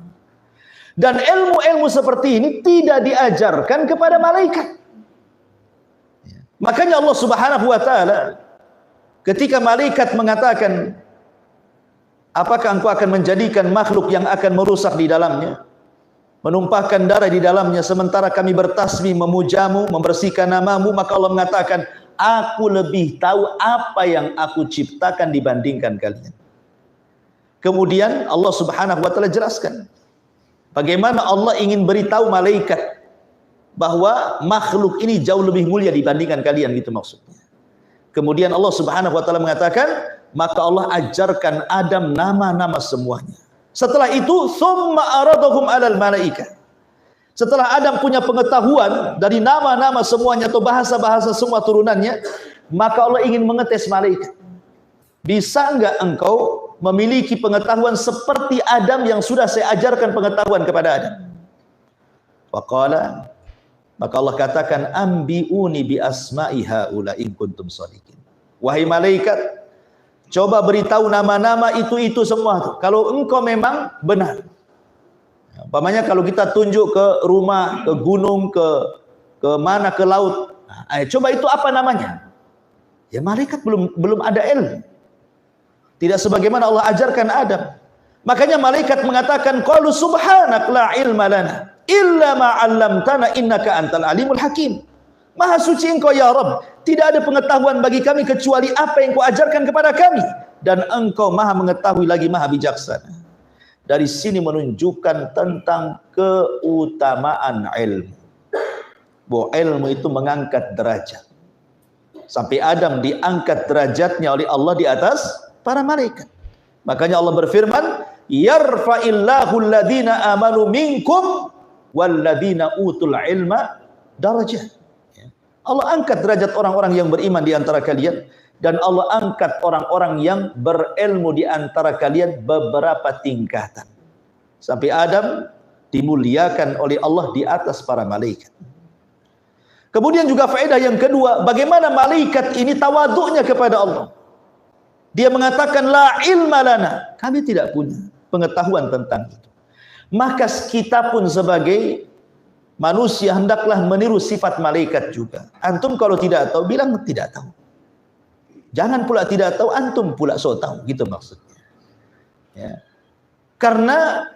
Dan ilmu-ilmu seperti ini tidak diajarkan kepada malaikat. Makanya Allah Subhanahu wa taala ketika malaikat mengatakan, apakah engkau akan menjadikan makhluk yang akan merusak di dalamnya, menumpahkan darah di dalamnya, sementara kami bertasbih memujamu, membersihkan namamu? Maka Allah mengatakan, aku lebih tahu apa yang aku ciptakan dibandingkan kalian. Kemudian Allah Subhanahu wa taala jelaskan bagaimana Allah ingin beritahu malaikat bahwa makhluk ini jauh lebih mulia dibandingkan kalian, gitu maksudnya. Kemudian Allah Subhanahu wa taala mengatakan, maka Allah ajarkan Adam nama-nama semuanya. Setelah itu, tsumma aradahum 'alal malaikah. Setelah Adam punya pengetahuan dari nama-nama semuanya atau bahasa-bahasa semua turunannya, maka Allah ingin mengetes malaikat. Bisa enggak engkau memiliki pengetahuan seperti Adam yang sudah saya ajarkan pengetahuan kepada Adam? Faqala, maka Allah katakan, ambiuni bi asma'i haula in kuntum shadiqin. Wahai malaikat, coba beritahu nama-nama itu semua tuh, kalau engkau memang benar. Umpamanya kalau kita tunjuk ke rumah, ke gunung, ke mana, ke laut, coba itu apa namanya? Ya malaikat belum ada ilmu. Tidak sebagaimana Allah ajarkan Adam. Makanya malaikat mengatakan, qalu subhanak la ilma lana illa ma 'allamtana innaka antal alimul hakim. Maha suci engkau ya Rabb, tidak ada pengetahuan bagi kami kecuali apa yang kau ajarkan kepada kami, dan engkau maha mengetahui lagi maha bijaksana. Dari sini menunjukkan tentang keutamaan ilmu. Bahwa ilmu itu mengangkat derajat. Sampai Adam diangkat derajatnya oleh Allah di atas para malaikat. Makanya Allah berfirman, yarfa'illahu alladhina amanu minkum walladhina utul ilma darajat. Allah angkat derajat orang-orang yang beriman di antara kalian, dan Allah angkat orang-orang yang berilmu di antara kalian beberapa tingkatan. Sampai Adam dimuliakan oleh Allah di atas para malaikat. Kemudian juga faedah yang kedua, bagaimana malaikat ini tawaduknya kepada Allah. Dia mengatakan, la ilma lana, kami tidak punya pengetahuan tentang itu. Maka kita pun sebagai manusia hendaklah meniru sifat malaikat juga. Antum kalau tidak tahu, bilang tidak tahu. Jangan pula tidak tahu, antum pula so tahu, gitu maksudnya. Ya. Karena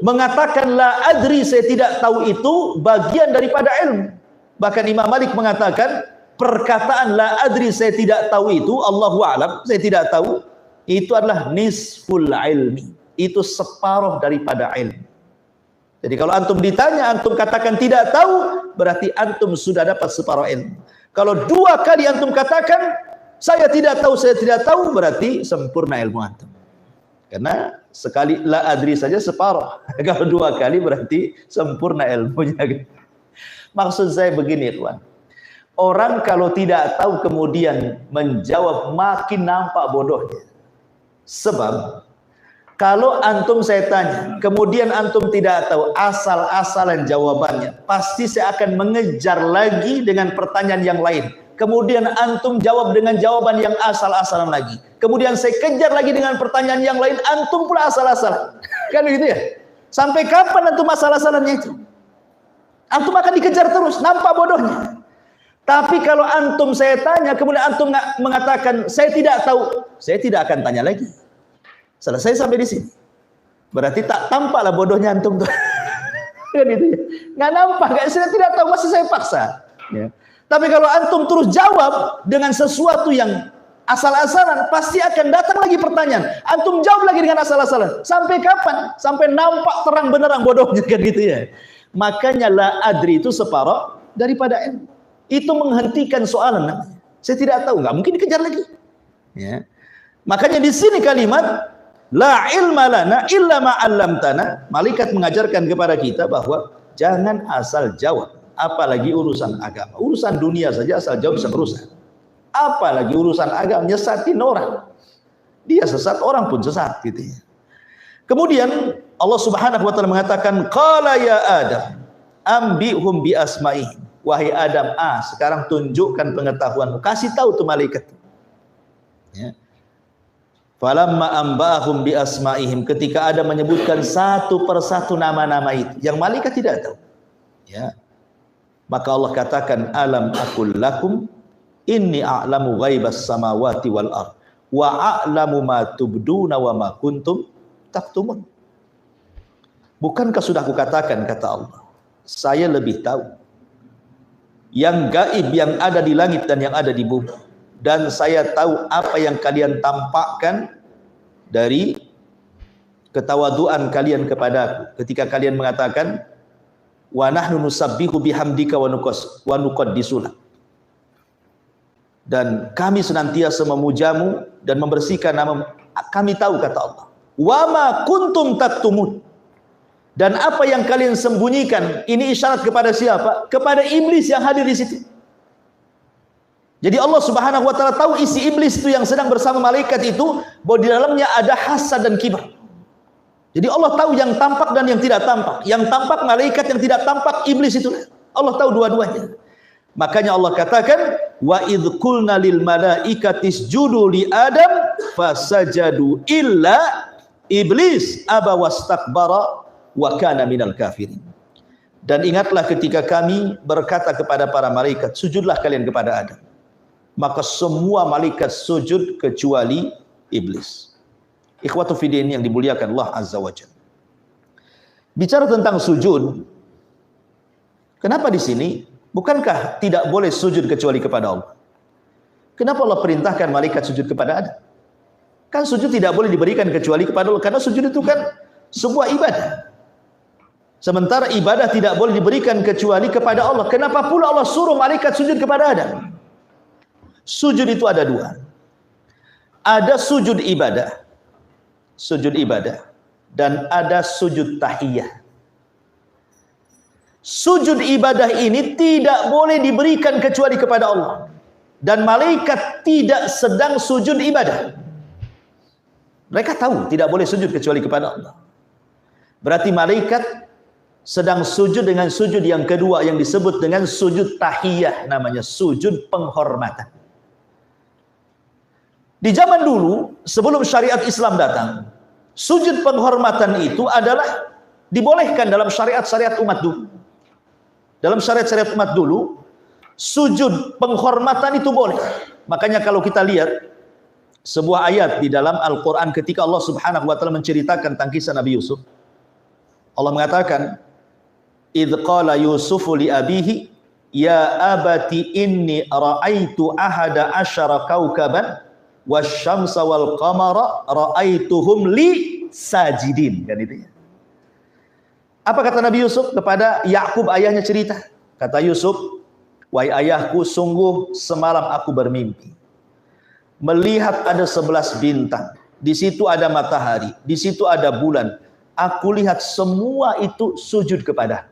mengatakan la adri, saya tidak tahu, itu bagian daripada ilmu. Bahkan Imam Malik mengatakan perkataan la adri, saya tidak tahu, itu Allahu a'lam, saya tidak tahu, itu adalah nisful ilmi, itu separuh daripada ilmu. Jadi kalau antum ditanya, antum katakan tidak tahu, berarti antum sudah dapat separuh ilmu. Kalau dua kali antum katakan saya tidak tahu, berarti sempurna ilmu antum. Karena sekali la adri saja separuh. Kalau dua kali berarti sempurna ilmunya. Maksud saya begini, Tuan. Orang kalau tidak tahu kemudian menjawab, makin nampak bodohnya. Sebab kalau antum saya tanya, kemudian antum tidak tahu asal-asalan jawabannya, pasti saya akan mengejar lagi dengan pertanyaan yang lain. kemudian antum jawab dengan jawaban yang asal-asalan lagi. Kemudian saya kejar lagi dengan pertanyaan yang lain, antum pula asal-asalan. Kan begitu ya? Sampai kapan antum asal-asalannya itu? Antum akan dikejar terus, nampak bodohnya. Tapi kalau antum saya tanya, kemudian antum mengatakan saya tidak tahu, saya tidak akan tanya lagi. Selesai sampai di sini. Berarti tak tampaklah bodohnya antum tuh. Kan itu ya. Nggak nampak, saya tidak tahu, masih saya paksa. Ya. Tapi kalau antum terus jawab dengan sesuatu yang asal-asalan, pasti akan datang lagi pertanyaan. Antum jawab lagi dengan asal-asalan. Sampai kapan? Sampai nampak terang benerang bodohnya, kan gitu ya. Makanya la adri itu separuh daripada ilmu. Itu menghentikan soalan namanya. Saya tidak tahu, nggak mungkin dikejar lagi. Ya. Makanya di sini kalimat la ilma lana illa ma 'allamtana. Malaikat mengajarkan kepada kita bahwa jangan asal jawab, apalagi urusan agama. Urusan dunia saja asal jawab bisa merusak. Apalagi urusan agama, nyesatin orang. Dia sesat, orang pun sesat gitu ya. Kemudian Allah Subhanahu wa taala mengatakan qala ya Adam ambihum bi asma'ihim. Wahai Adam, sekarang tunjukkan pengetahuanmu. Kasih tahu tuh malaikat. Ya. Falamma ambahum bi asma'ihim, ketika Adam menyebutkan satu persatu nama-nama itu yang malaikat tidak tahu. Ya. Maka Allah katakan alam aqul lakum inni a'lamu ghaibas samawati wal ard wa a'lamu ma tubduna wa ma kuntum taktumun. Bukankah sudah aku katakan, kata Allah, saya lebih tahu yang gaib yang ada di langit dan yang ada di bumi, dan saya tahu apa yang kalian tampakkan dari ketawaduan kalian kepadaku ketika kalian mengatakan wa nahnu nusabbihu bihamdika wa nuqaddisu lak, dan kami senantiasa memujamu dan membersihkan namamu. Kami tahu, kata Allah, wa ma kuntum taktumun, dan apa yang kalian sembunyikan. Ini isyarat kepada siapa? Kepada iblis yang hadir di situ. Jadi Allah Subhanahu wa taala tahu isi iblis itu yang sedang bersama malaikat itu, bahwa di dalamnya ada hasad dan kibar. Jadi Allah tahu yang tampak dan yang tidak tampak. Yang tampak malaikat, yang tidak tampak iblis itu. Allah tahu dua-duanya. Makanya Allah katakan wa idz qulna lil malaikati isjudu li adam fasajadu illa iblis aba wastakbara wa kana minal kafirin. Dan ingatlah ketika kami berkata kepada para malaikat, sujudlah kalian kepada Adam. Maka semua malaikat sujud kecuali iblis. Ikhwatu fiddin yang dimuliakan Allah Azza wa Jalla. Bicara tentang sujud, kenapa di sini bukankah tidak boleh sujud kecuali kepada Allah? Kenapa Allah perintahkan malaikat sujud kepada Adam? Kan sujud tidak boleh diberikan kecuali kepada Allah, karena sujud itu kan sebuah ibadah. Sementara ibadah tidak boleh diberikan kecuali kepada Allah. Kenapa pula Allah suruh malaikat sujud kepada Adam? Sujud itu ada dua. Ada sujud ibadah, dan ada sujud tahiyah. Sujud ibadah ini tidak boleh diberikan kecuali kepada Allah. Dan malaikat tidak sedang sujud ibadah. Mereka tahu tidak boleh sujud kecuali kepada Allah. Berarti malaikat sedang sujud dengan sujud yang kedua yang disebut dengan sujud tahiyah, namanya sujud penghormatan. Di zaman dulu sebelum syariat Islam datang, sujud penghormatan itu adalah dibolehkan dalam syariat-syariat umat dulu. Dalam syariat-syariat umat dulu, sujud penghormatan itu boleh. Makanya kalau kita lihat sebuah ayat di dalam Al-Quran ketika Allah Subhanahu wa taala menceritakan tentang kisah Nabi Yusuf, Allah mengatakan, idz qala Yusufu li abihi ya abati inni ra'aitu ahada asyara kaukaban wasyamsa wal qamara ra'aituhum li sajidin. Kan itu ya. Apa kata Nabi Yusuf kepada Yakub, ayahnya cerita? Kata Yusuf, wahai ayahku, sungguh semalam aku bermimpi melihat ada 11 bintang. Di situ ada matahari, di situ ada bulan. Aku lihat semua itu sujud kepada.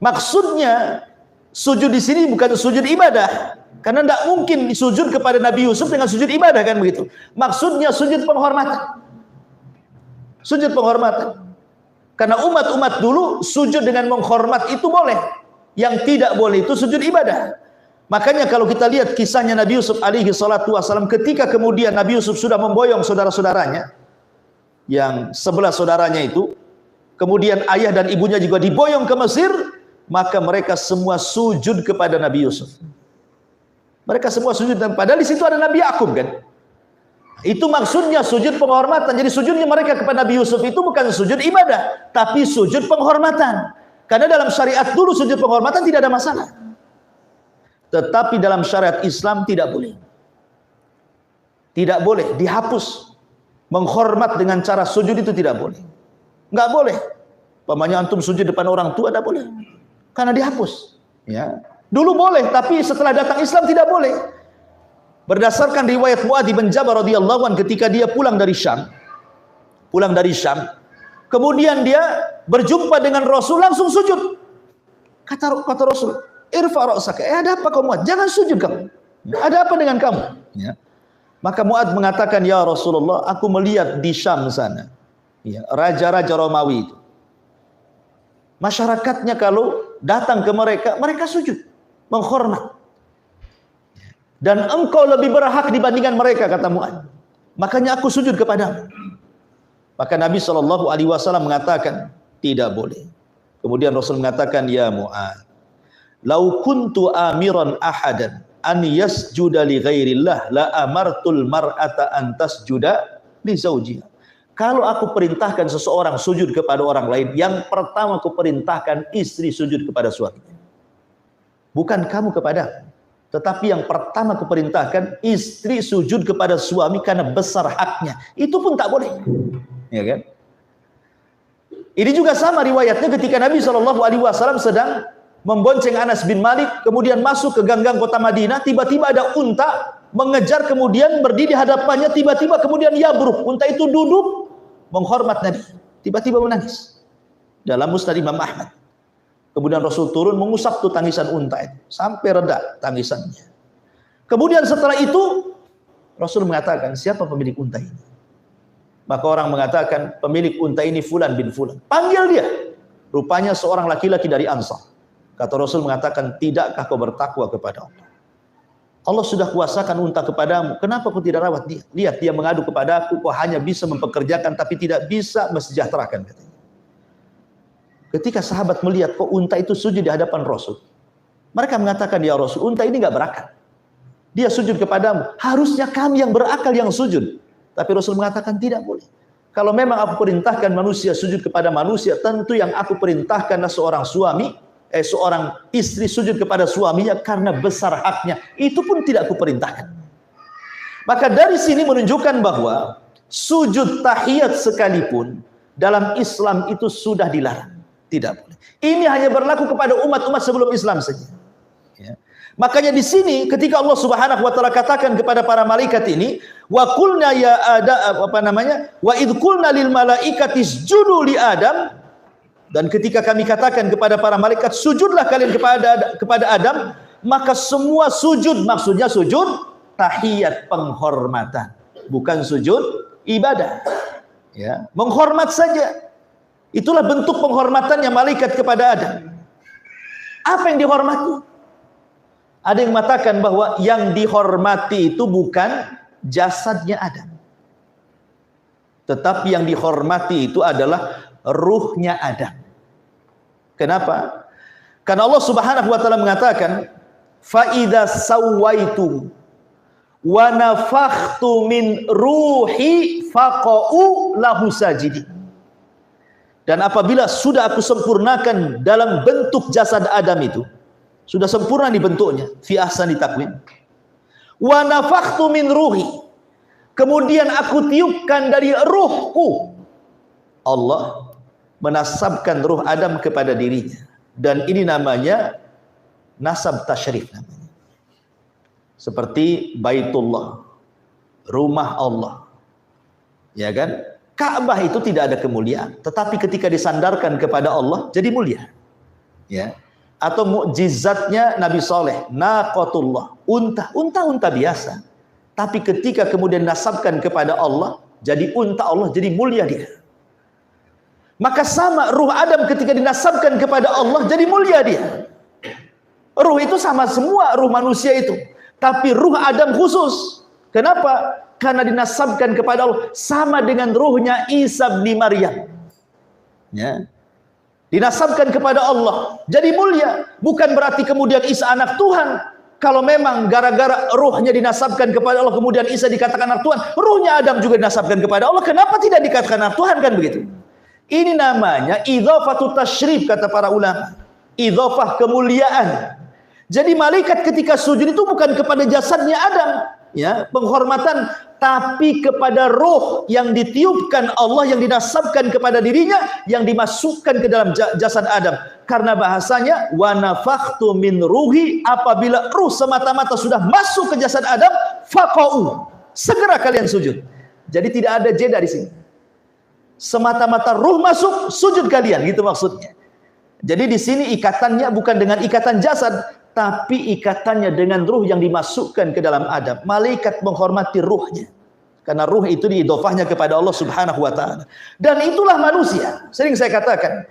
Maksudnya sujud di sini bukan sujud ibadah, karena tidak mungkin sujud kepada Nabi Yusuf dengan sujud ibadah, kan begitu. Maksudnya sujud penghormatan. Sujud penghormatan. Karena umat-umat dulu sujud dengan menghormat itu boleh. Yang tidak boleh itu sujud ibadah. Makanya kalau kita lihat kisahnya Nabi Yusuf alaihi salatu wasallam, ketika kemudian Nabi Yusuf sudah memboyong saudara-saudaranya, yang 11 saudaranya itu, kemudian ayah dan ibunya juga diboyong ke Mesir, maka mereka semua sujud kepada Nabi Yusuf. Mereka semua sujud, dan padahal di situ ada Nabi Yakub kan. Itu maksudnya sujud penghormatan. Jadi sujudnya mereka kepada Nabi Yusuf itu bukan sujud ibadah, tapi sujud penghormatan. Karena dalam syariat dulu sujud penghormatan tidak ada masalah. Tetapi dalam syariat Islam tidak boleh. Tidak boleh, dihapus. Menghormat dengan cara sujud itu tidak boleh. Enggak boleh. Pamannya antum sujud depan orang tua tidak boleh. Karena dihapus. Ya. Dulu boleh, tapi setelah datang Islam tidak boleh. Berdasarkan riwayat Muadz bin Jabal radhiyallahu anhu ketika dia pulang dari Syam. Kemudian dia berjumpa dengan Rasul, langsung sujud. Kata Rasul, "Irfa ra'saka." Ada apa kau Muadz? Jangan sujud kamu. Ada apa dengan kamu? Ya. Maka Muadz mengatakan, "Ya Rasulullah, aku melihat di Syam sana, ya, raja-raja Romawi itu. Masyarakatnya kalau datang ke mereka, mereka sujud, menghormat. Dan engkau lebih berhak dibandingkan mereka," kata Muadz. "Makanya aku sujud kepadamu." Maka Nabi SAW mengatakan, tidak boleh. Kemudian Rasul mengatakan, "Ya Muadz, lau kuntu amiran ahadan an yasjuda li ghairillah la amartul mar'ata an tasjuda li zawjiha." Kalau aku perintahkan seseorang sujud kepada orang lain, yang pertama aku perintahkan istri sujud kepada suaminya. Bukan kamu kepada, tetapi yang pertama aku perintahkan istri sujud kepada suami karena besar haknya. Itu pun tak boleh. Ya kan? Ini juga sama riwayatnya ketika Nabi SAW sedang membonceng Anas bin Malik, kemudian masuk ke ganggang kota Madinah, tiba-tiba ada unta mengejar, kemudian berdiri di hadapannya, tiba-tiba kemudian yabruk, unta itu duduk menghormat Nabi, tiba-tiba menangis. Dalam Musnad Imam Ahmad. Kemudian Rasul turun mengusap tuh tangisan unta itu sampai reda tangisannya. Kemudian setelah itu Rasul mengatakan, "Siapa pemilik unta ini?" Maka orang mengatakan, "Pemilik unta ini Fulan bin Fulan." Panggil dia. Rupanya seorang laki-laki dari Ansar. Kata Rasul mengatakan, "Tidakkah kau bertakwa kepada Allah? Allah sudah kuasakan unta kepadamu, kenapa kau tidak rawat dia? Lihat, dia mengadu kepada aku, kau hanya bisa mempekerjakan tapi tidak bisa mesejahterakan," katanya. Ketika sahabat melihat kok unta itu sujud di hadapan Rasul, mereka mengatakan, "Ya Rasul, unta ini nggak berakal. Dia sujud kepadamu. Harusnya kami yang berakal yang sujud." Tapi Rasul mengatakan tidak boleh. Kalau memang aku perintahkan manusia sujud kepada manusia, tentu yang aku perintahkan seorang istri sujud kepada suaminya karena besar haknya. Itu pun tidak aku perintahkan. Maka dari sini menunjukkan bahwa sujud tahiyat sekalipun dalam Islam itu sudah dilarang. Tidak boleh. Ini hanya berlaku kepada umat-umat sebelum Islam saja. Ya. Makanya di sini ketika Allah Subhanahu wa taala katakan kepada para malaikat ini, wa qulna ya wa id qulna lil malaikati isjudu li Adam, dan ketika kami katakan kepada para malaikat sujudlah kalian kepada Adam, maka semua sujud, maksudnya sujud tahiyat penghormatan, bukan sujud ibadah. Ya, menghormat saja. Itulah bentuk penghormatannya malaikat kepada Adam. Apa yang dihormati? Ada yang mengatakan bahwa yang dihormati itu bukan jasadnya Adam, tetapi yang dihormati itu adalah ruhnya Adam. Kenapa? Karena Allah Subhanahu wa taala mengatakan, "Fa idza sawaitu wa nafakhtu min ruhi faqa'u lahu sajidin." Dan apabila sudah aku sempurnakan dalam bentuk jasad Adam itu, sudah sempurna dibentuknya, fi ahsani taqwim, wa nafakhtu min ruhi, kemudian aku tiupkan dari ruhku. Allah menasabkan ruh Adam kepada dirinya, dan ini namanya nasab tasyrif namanya. Seperti Baitullah, rumah Allah. Ya kan? Ka'bah itu tidak ada kemuliaan, tetapi ketika disandarkan kepada Allah jadi mulia. Ya. Atau mukjizatnya Nabi Saleh, naqatullah, unta biasa. Tapi ketika kemudian nasabkan kepada Allah, jadi unta Allah, jadi mulia dia. Maka sama ruh Adam ketika dinasabkan kepada Allah, jadi mulia dia. Ruh itu sama semua, ruh manusia itu. Tapi ruh Adam khusus. Kenapa? Karena dinasabkan kepada Allah sama dengan ruhnya Isa bin Maryam. Ya. Dinasabkan kepada Allah. Jadi mulia. Bukan berarti kemudian Isa anak Tuhan. Kalau memang gara-gara ruhnya dinasabkan kepada Allah, kemudian Isa dikatakan anak Tuhan, ruhnya Adam juga dinasabkan kepada Allah, kenapa tidak dikatakan anak Tuhan, kan begitu? Ini namanya idhafatu tasyrif, kata para ulama. Idhafah kemuliaan. Jadi malaikat ketika sujud itu bukan kepada jasadnya Adam, ya, penghormatan, tapi kepada roh yang ditiupkan Allah, yang dinasabkan kepada dirinya, yang dimasukkan ke dalam jasad Adam. Karena bahasanya wa nafakhtu min ruhi, apabila ruh semata-mata sudah masuk ke jasad Adam, faqa'u, segera kalian sujud. Jadi tidak ada jeda di sini. Semata-mata ruh masuk, sujud kalian, gitu maksudnya. Jadi di sini ikatannya bukan dengan ikatan jasad, tapi ikatannya dengan ruh yang dimasukkan ke dalam Adam. Malaikat menghormati ruhnya, karena ruh itu diidhofahnya kepada Allah Subhanahu wa taala. Dan itulah manusia. Sering saya katakan,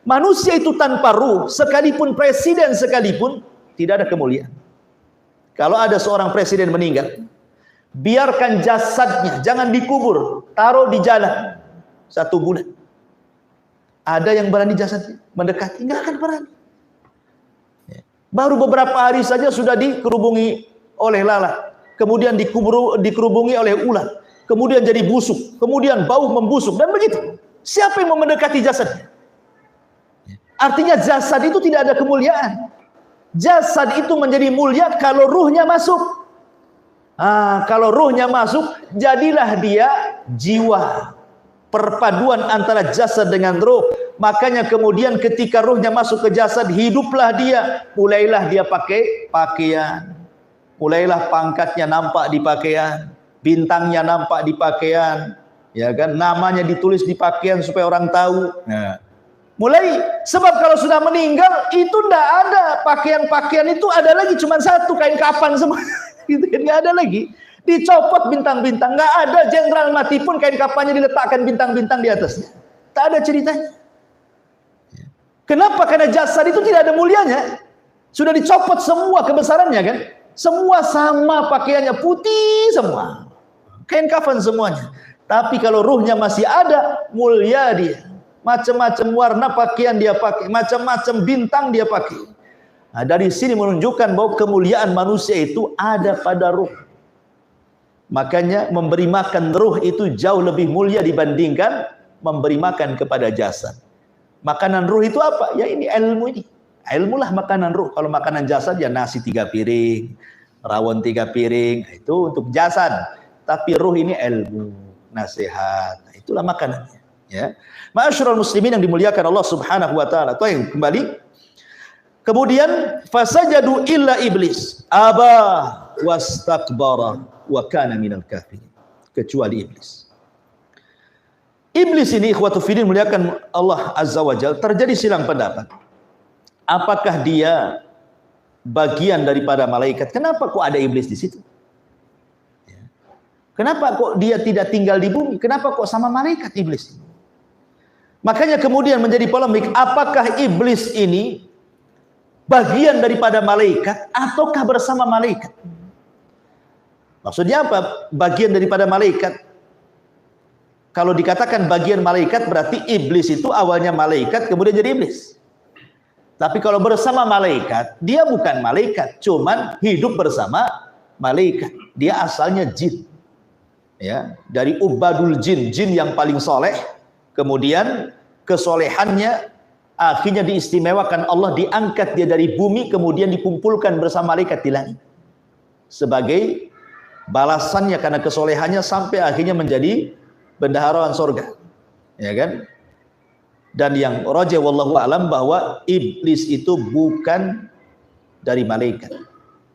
manusia itu tanpa ruh, sekalipun presiden sekalipun, tidak ada kemuliaan. Kalau ada seorang presiden meninggal, biarkan jasadnya, jangan dikubur, taruh di jalan 1 bulan. Ada yang berani jasadnya mendekati? Enggak akan berani. Baru beberapa hari saja sudah dikerubungi oleh lalat, kemudian dikerubungi oleh ulat, kemudian jadi busuk, kemudian bau membusuk, dan begitu. Siapa yang mau mendekati jasadnya? Artinya jasad itu tidak ada kemuliaan. Jasad itu menjadi mulia kalau ruhnya masuk. Kalau ruhnya masuk, jadilah dia jiwa. Perpaduan antara jasad dengan ruh. Makanya kemudian ketika ruhnya masuk ke jasad, hiduplah dia. Mulailah dia pakai pakaian. Mulailah pangkatnya nampak di pakaian. Bintangnya nampak di pakaian. Ya kan? Namanya ditulis di pakaian supaya orang tahu. Nah, mulai, sebab kalau sudah meninggal, itu tidak ada. Pakaian-pakaian itu ada lagi, cuma satu, kain kapan semua. Itu kan nggak ada lagi. Dicopot bintang-bintang, nggak ada. Jenderal mati pun kain kafannya diletakkan bintang-bintang di atasnya. Tak ada ceritanya. Kenapa? Karena jasad itu tidak ada mulianya. Sudah dicopot semua kebesarannya kan. Semua sama pakaiannya, putih semua. Kain kafan semuanya. Tapi kalau ruhnya masih ada, mulia dia. Macam-macam warna pakaian dia pakai, macam-macam bintang dia pakai. Nah, dari sini menunjukkan bahwa kemuliaan manusia itu ada pada ruh. Makanya memberi makan ruh itu jauh lebih mulia dibandingkan memberi makan kepada jasad. Makanan ruh itu apa? Ya ini ilmu ini. Ilmulah makanan ruh. Kalau makanan jasad ya nasi 3 piring, rawon 3 piring, itu untuk jasad. Tapi ruh ini ilmu, nasihat. Nah, itulah makanannya. Ya, ma'asyiral muslimin yang dimuliakan Allah Subhanahu wa taala. Baik, kembali. Kemudian fasajadu illa iblis aba wastakbara wa kana minal kafirin. Kecuali iblis. Iblis ini ikhwatu fillah muliakan Allah Azza wa Jalla, terjadi silang pendapat. Apakah dia bagian daripada malaikat? Kenapa kok ada iblis di situ? Kenapa kok dia tidak tinggal di bumi? Kenapa kok sama malaikat iblis? Makanya kemudian menjadi polemik, apakah iblis ini bagian daripada malaikat ataukah bersama malaikat? Maksudnya apa? Bagian daripada malaikat. Kalau dikatakan bagian malaikat berarti iblis itu awalnya malaikat kemudian jadi iblis. Tapi kalau bersama malaikat, dia bukan malaikat, cuman hidup bersama malaikat. Dia asalnya jin. Ya, dari ubadul jin, jin yang paling soleh. Kemudian kesolehannya akhirnya diistimewakan Allah, diangkat dia dari bumi kemudian dikumpulkan bersama malaikat di langit. Sebagai balasannya karena kesolehannya sampai akhirnya menjadi bendaharawan surga. Ya kan? Dan yang rajih wallahu alam bahwa iblis itu bukan dari malaikat.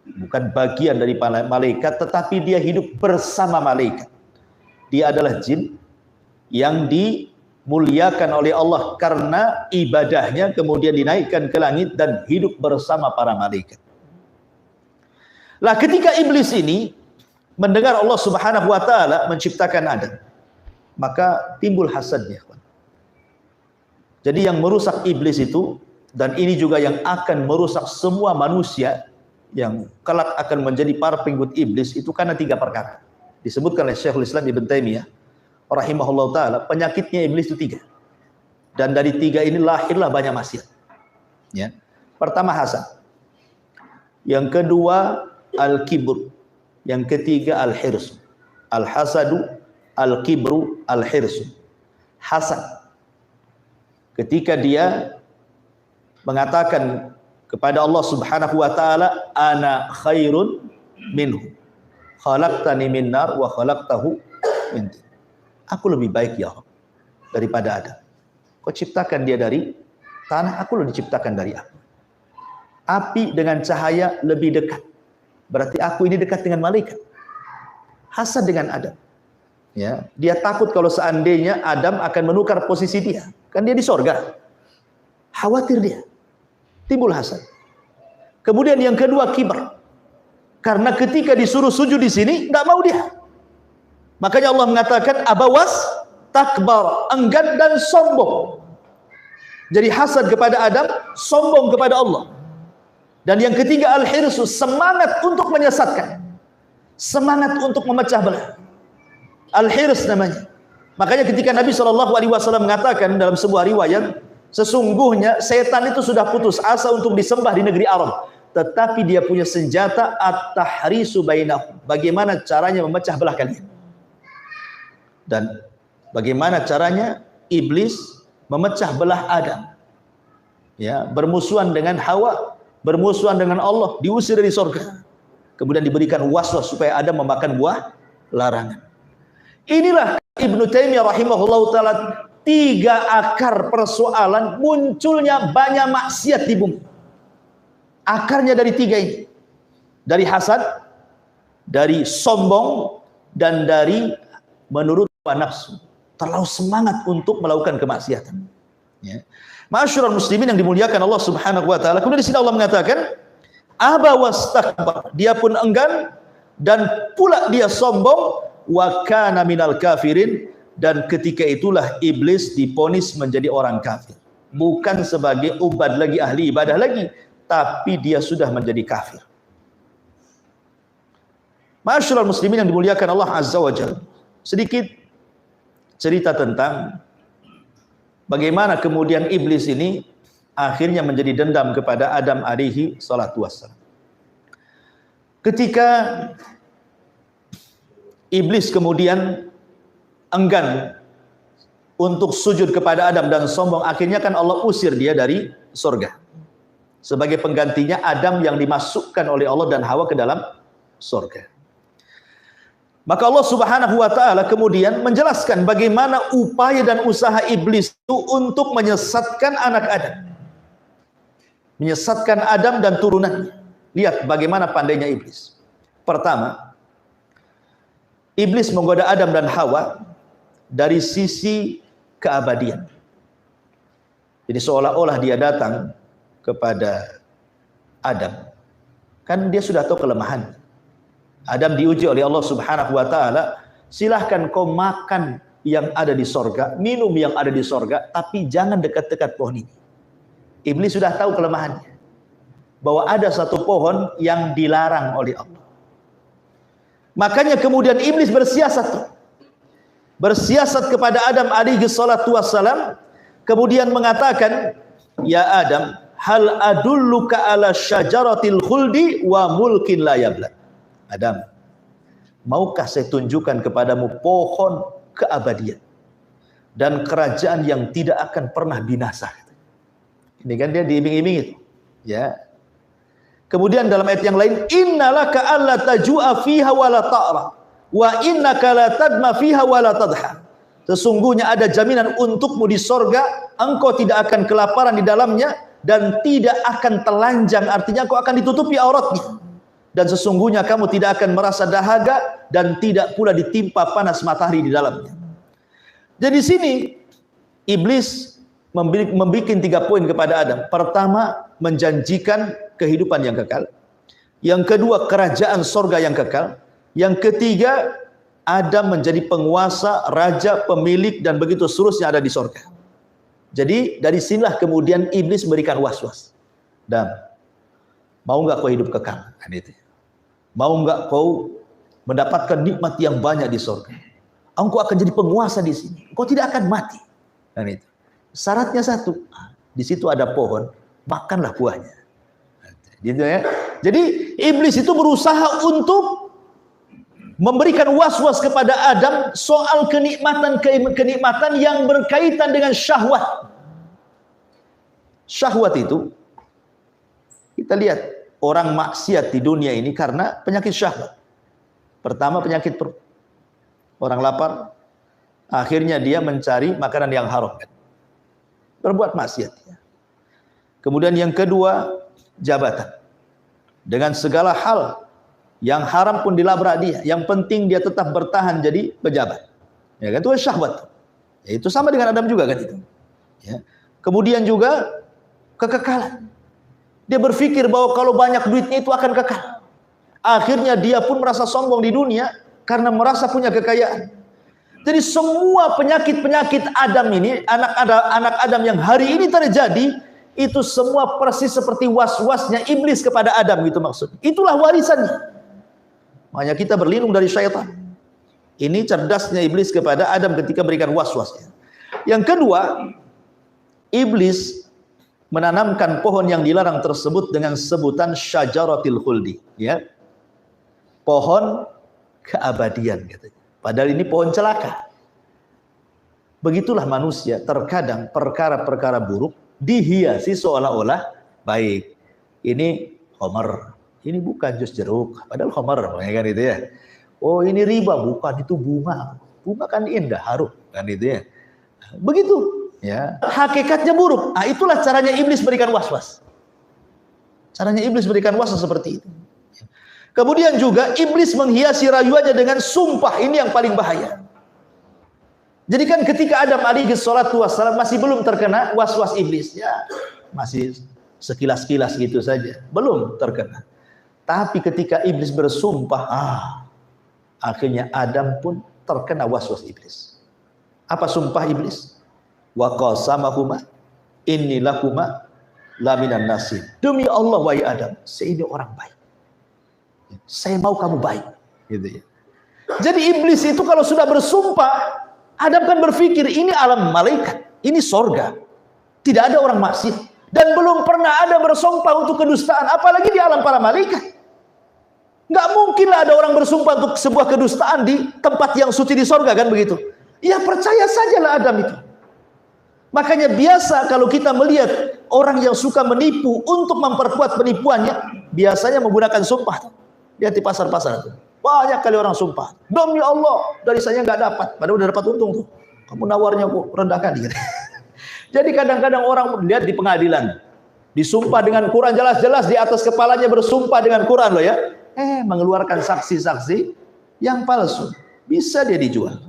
Bukan bagian dari malaikat, tetapi dia hidup bersama malaikat. Dia adalah jin yang dimuliakan oleh Allah karena ibadahnya kemudian dinaikkan ke langit dan hidup bersama para malaikat. Lah ketika iblis ini mendengar Allah Subhanahu wa taala menciptakan Adam, maka timbul hasadnya. Jadi yang merusak iblis itu Dan ini juga yang akan merusak semua manusia yang kelak akan menjadi para pengikut iblis, itu karena 3 perkara. Disebutkan oleh Syekhul Islam Ibn Taimiyah rahimahullah ta'ala, penyakitnya iblis itu 3. Dan dari 3 ini lahirlah banyak maksiat. Ya. Pertama hasad. Yang kedua al-kibr. Yang ketiga al-hirs. Al-hasadu, al-kibru, al-hirs. Hasad. Ketika dia mengatakan kepada Allah Subhanahu wa taala, ana khairun minhu. Khalaqtani min nar wa khalaqtahu min tin. Aku lebih baik ya Allah daripada Adam. Kau ciptakan dia dari tanah, aku lebih diciptakan dari api. Api dengan cahaya lebih dekat. Berarti aku ini dekat dengan malaikat. Hasad dengan Adam. Ya, dia takut kalau seandainya Adam akan menukar posisi dia. Kan dia di sorga. Khawatir dia. Timbul hasad. Kemudian yang kedua kibr. Karena ketika disuruh sujud di sini, enggak mau dia. Makanya Allah mengatakan abawas takbar, enggan dan sombong. Jadi hasad kepada Adam, sombong kepada Allah. Dan yang ketiga al-hirsu, semangat untuk menyesatkan. Semangat untuk memecah belah. Al-hirs namanya. Makanya ketika Nabi SAW mengatakan dalam sebuah riwayat, sesungguhnya setan itu sudah putus asa untuk disembah di negeri Arab, tetapi dia punya senjata at-tahrisu bainahum. Bagaimana caranya memecah belah kalian? Dan bagaimana caranya iblis memecah belah Adam? Ya, bermusuhan dengan Hawa, bermusuhan dengan Allah, diusir dari surga. Kemudian diberikan waswas supaya Adam memakan buah larangan. Inilah Ibnu Taimiyah rahimahullah ta'ala, 3 akar persoalan munculnya banyak maksiat di bumi. Akarnya dari 3 ini. Dari hasad, dari sombong, dan dari menurut nafsu. Terlalu semangat untuk melakukan kemaksiatan. Ya. Ma'asyiral muslimin yang dimuliakan Allah Subhanahu wa taala. Kemudian di sini Allah mengatakan, aba wastakbar, dia pun enggan dan pula dia sombong, wa kana minal kafirin, dan ketika itulah iblis diponis menjadi orang kafir. Bukan sebagai ubad lagi, ahli ibadah lagi, tapi dia sudah menjadi kafir. Ma'asyiral muslimin yang dimuliakan Allah Azza wa Jalla. Sedikit cerita tentang bagaimana kemudian iblis ini akhirnya menjadi dendam kepada Adam alaihi salatu wassalam. Ketika iblis kemudian enggan untuk sujud kepada Adam dan sombong, akhirnya kan Allah usir dia dari surga. Sebagai penggantinya Adam yang dimasukkan oleh Allah dan Hawa ke dalam surga. Maka Allah Subhanahu wa taala kemudian menjelaskan bagaimana upaya dan usaha iblis itu untuk menyesatkan anak Adam. Menyesatkan Adam dan turunannya. Lihat bagaimana pandainya iblis. Pertama, iblis menggoda Adam dan Hawa dari sisi keabadian. Jadi seolah-olah dia datang kepada Adam. Kan dia sudah tahu kelemahan. Adam diuji oleh Allah Subhanahu wa taala, silahkan kau makan yang ada di sorga, minum yang ada di sorga, tapi jangan dekat-dekat pohon ini. Iblis sudah tahu kelemahannya, bahwa ada satu pohon yang dilarang oleh Allah. Makanya kemudian iblis bersiasat kepada Adam alaihi salatu wassalam, kemudian mengatakan, ya Adam, hal adulluka ala syajaratil khuldi wa mulkin la yablad. Adam, maukah saya tunjukkan kepadamu pohon keabadian dan kerajaan yang tidak akan pernah binasa? Ini kan dia diiming-iming itu, ya. Kemudian dalam ayat yang lain, innalaka alla tajua fiha wa la ta'ra wa innaka la tadma fiha wa la tadha. Sesungguhnya ada jaminan untukmu di sorga, engkau tidak akan kelaparan di dalamnya dan tidak akan telanjang, artinya engkau akan ditutupi auratnya. Dan sesungguhnya kamu tidak akan merasa dahaga dan tidak pula ditimpa panas matahari di dalamnya. Jadi sini iblis membuat 3 poin kepada Adam. Pertama, menjanjikan kehidupan yang kekal. Yang kedua, kerajaan sorga yang kekal. Yang ketiga, Adam menjadi penguasa, raja, pemilik, dan begitu seterusnya ada di sorga. Jadi dari sinilah kemudian iblis berikan was-was. Dan mau nggak kau hidup kekal? Kan itu. Mau nggak kau mendapatkan nikmat yang banyak di surga? Engkau akan jadi penguasa di sini. Engkau tidak akan mati. Dan itu. Syaratnya satu. Di situ ada pohon, makanlah buahnya. Gitu ya. Jadi iblis itu berusaha untuk memberikan was-was kepada Adam soal kenikmatan yang berkaitan dengan syahwat. Syahwat itu kita lihat orang maksiat di dunia ini karena penyakit syahwat. Pertama penyakit perut. Orang lapar, akhirnya dia mencari makanan yang haram. Berbuat maksiat. Kemudian yang kedua, jabatan. Dengan segala hal yang haram pun dilabrak dia. Yang penting dia tetap bertahan jadi pejabat. Ya kan, itu syahwat. Ya, itu sama dengan Adam juga kan itu. Ya. Kemudian juga kekekalan. Dia berpikir bahwa kalau banyak duitnya itu akan kekal. Akhirnya dia pun merasa sombong di dunia karena merasa punya kekayaan. Jadi semua penyakit-penyakit Adam ini, anak Adam yang hari ini terjadi, itu semua persis seperti was-wasnya iblis kepada Adam, gitu maksudnya. Itulah warisannya. Makanya kita berlindung dari syaitan. Ini cerdasnya iblis kepada Adam ketika berikan was-wasnya. Yang kedua, iblis menanamkan pohon yang dilarang tersebut dengan sebutan syajaratil khuldi, ya. Pohon keabadian katanya. Padahal ini pohon celaka. Begitulah manusia, terkadang perkara-perkara buruk dihiasi seolah-olah baik. Ini khamar, ini bukan jus jeruk, padahal khamar, ya kan itu ya. Oh ini riba, bukan, itu bunga. Bunga kan indah, harum, kan itu ya. Begitu, ya. Hakikatnya buruk. Nah, itulah caranya iblis berikan was-was. Caranya iblis berikan was-was seperti itu. Kemudian juga iblis menghiasi rayuannya dengan sumpah. Ini yang paling bahaya. Jadi kan ketika Adam alaihi salatu wassalam masih belum terkena was-was iblis, ya masih sekilas-kilas gitu saja, belum terkena. Tapi ketika iblis bersumpah, akhirnya Adam pun terkena was-was iblis. Apa sumpah iblis? Wa qasamahuma inni lakuma laminan nasib. Demi Allah wahai Adam, saya ini orang baik. Saya mau kamu baik, gitu ya. Jadi iblis itu kalau sudah bersumpah, Adam kan berpikir ini alam malaikat, ini sorga, tidak ada orang maksiat, dan belum pernah ada bersumpah untuk kedustaan, apalagi di alam para malaikat. Nggak mungkinlah ada orang bersumpah untuk sebuah kedustaan di tempat yang suci di sorga, kan begitu? Ya percaya sajalah Adam itu. Makanya biasa kalau kita melihat orang yang suka menipu untuk memperkuat penipuannya, biasanya menggunakan sumpah. Lihat di pasar-pasar itu. Banyak kali orang sumpah. Demi Allah, dari saya nggak dapat. Padahal udah dapat untung tuh. Kamu nawarnya kok rendah kali. Jadi kadang-kadang orang lihat di pengadilan. Disumpah dengan Quran, jelas-jelas di atas kepalanya bersumpah dengan Quran loh ya. Mengeluarkan saksi-saksi yang palsu. Bisa dia dijual.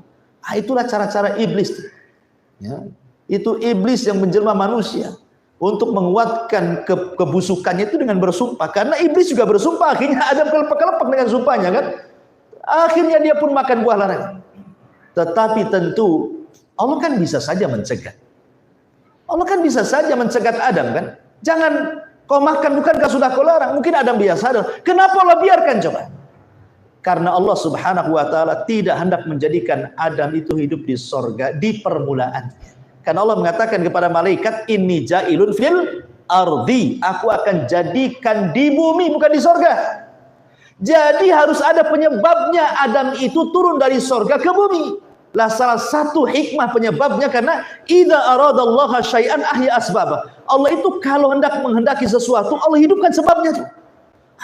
Itulah cara-cara iblis. Ya. Itu iblis yang menjelma manusia. Untuk menguatkan kebusukannya itu dengan bersumpah. Karena iblis juga bersumpah. Akhirnya Adam kelepek-kelepek dengan sumpahnya kan. Akhirnya dia pun makan buah larangan. Tetapi tentu Allah kan bisa saja mencegat. Allah kan bisa saja mencegat Adam kan. Jangan kau makan, bukankah sudah kau larang? Mungkin Adam biasa. Kenapa Allah biarkan coba? Karena Allah subhanahu wa ta'ala tidak hendak menjadikan Adam itu hidup di sorga di permulaannya. Karena Allah mengatakan kepada malaikat, inni ja'ilun fil ardi, aku akan jadikan di bumi, bukan di sorga. Jadi harus ada penyebabnya Adam itu turun dari sorga ke bumi. Lah salah satu hikmah penyebabnya karena idza aradallaha syai'an ahya asbabah. Allah itu kalau hendak menghendaki sesuatu, Allah hidupkan sebabnya tuh.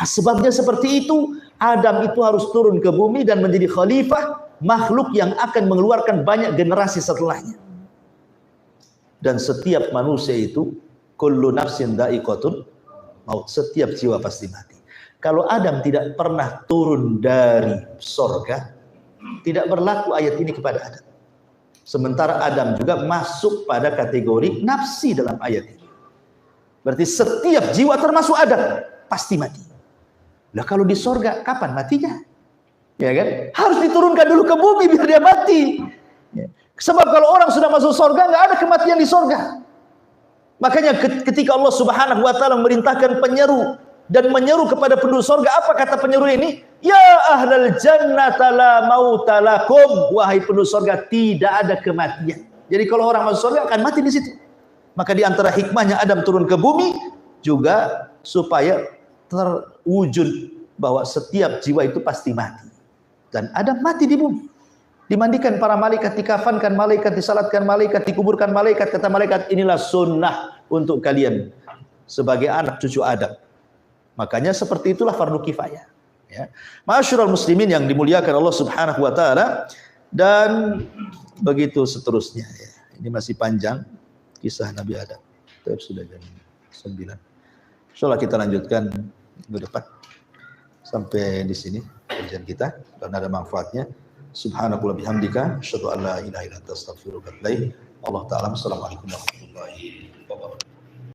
Sebabnya seperti itu, Adam itu harus turun ke bumi dan menjadi khalifah, makhluk yang akan mengeluarkan banyak generasi setelahnya. Dan setiap manusia itu kullu nafsin dha'iqatul maut, setiap jiwa pasti mati. Kalau Adam tidak pernah turun dari sorga, tidak berlaku ayat ini kepada Adam. Sementara Adam juga masuk pada kategori nafsi dalam ayat ini. Berarti setiap jiwa termasuk Adam pasti mati. Lah kalau di sorga kapan matinya? Ya kan? Harus diturunkan dulu ke bumi biar dia mati. Ya. Sebab kalau orang sudah masuk sorga, nggak ada kematian di sorga. Makanya ketika Allah Subhanahu wa taala memerintahkan penyeru dan menyeru kepada penduduk surga, apa kata penyeru ini? Ya ahlal jannata la mauta lakum, wahai penduduk surga, tidak ada kematian. Jadi kalau orang masuk surga akan mati di situ. Maka di antara hikmahnya Adam turun ke bumi juga supaya terwujud bahwa setiap jiwa itu pasti mati. Dan Adam mati di bumi. Dimandikan para malaikat, dikafankan malaikat, disalatkan malaikat, dikuburkan malaikat. Kata malaikat, inilah sunnah untuk kalian sebagai anak cucu Adam. Makanya seperti itulah fardu kifayah. Ya. Ma'asyiral muslimin yang dimuliakan Allah Subhanahu wa taala, dan begitu seterusnya ya. Ini masih panjang kisah Nabi Adam. Tapi sudah jam 9. Insyaallah kita lanjutkan minggu depan. Sampai di sini kajian kita dan ada manfaatnya. Subhanakallah bihamdika asyhadu an la ilaha illa anta astaghfiruka wa atubu ilaik. Allah taala. Assalamualaikum warahmatullahi wabarakatuh.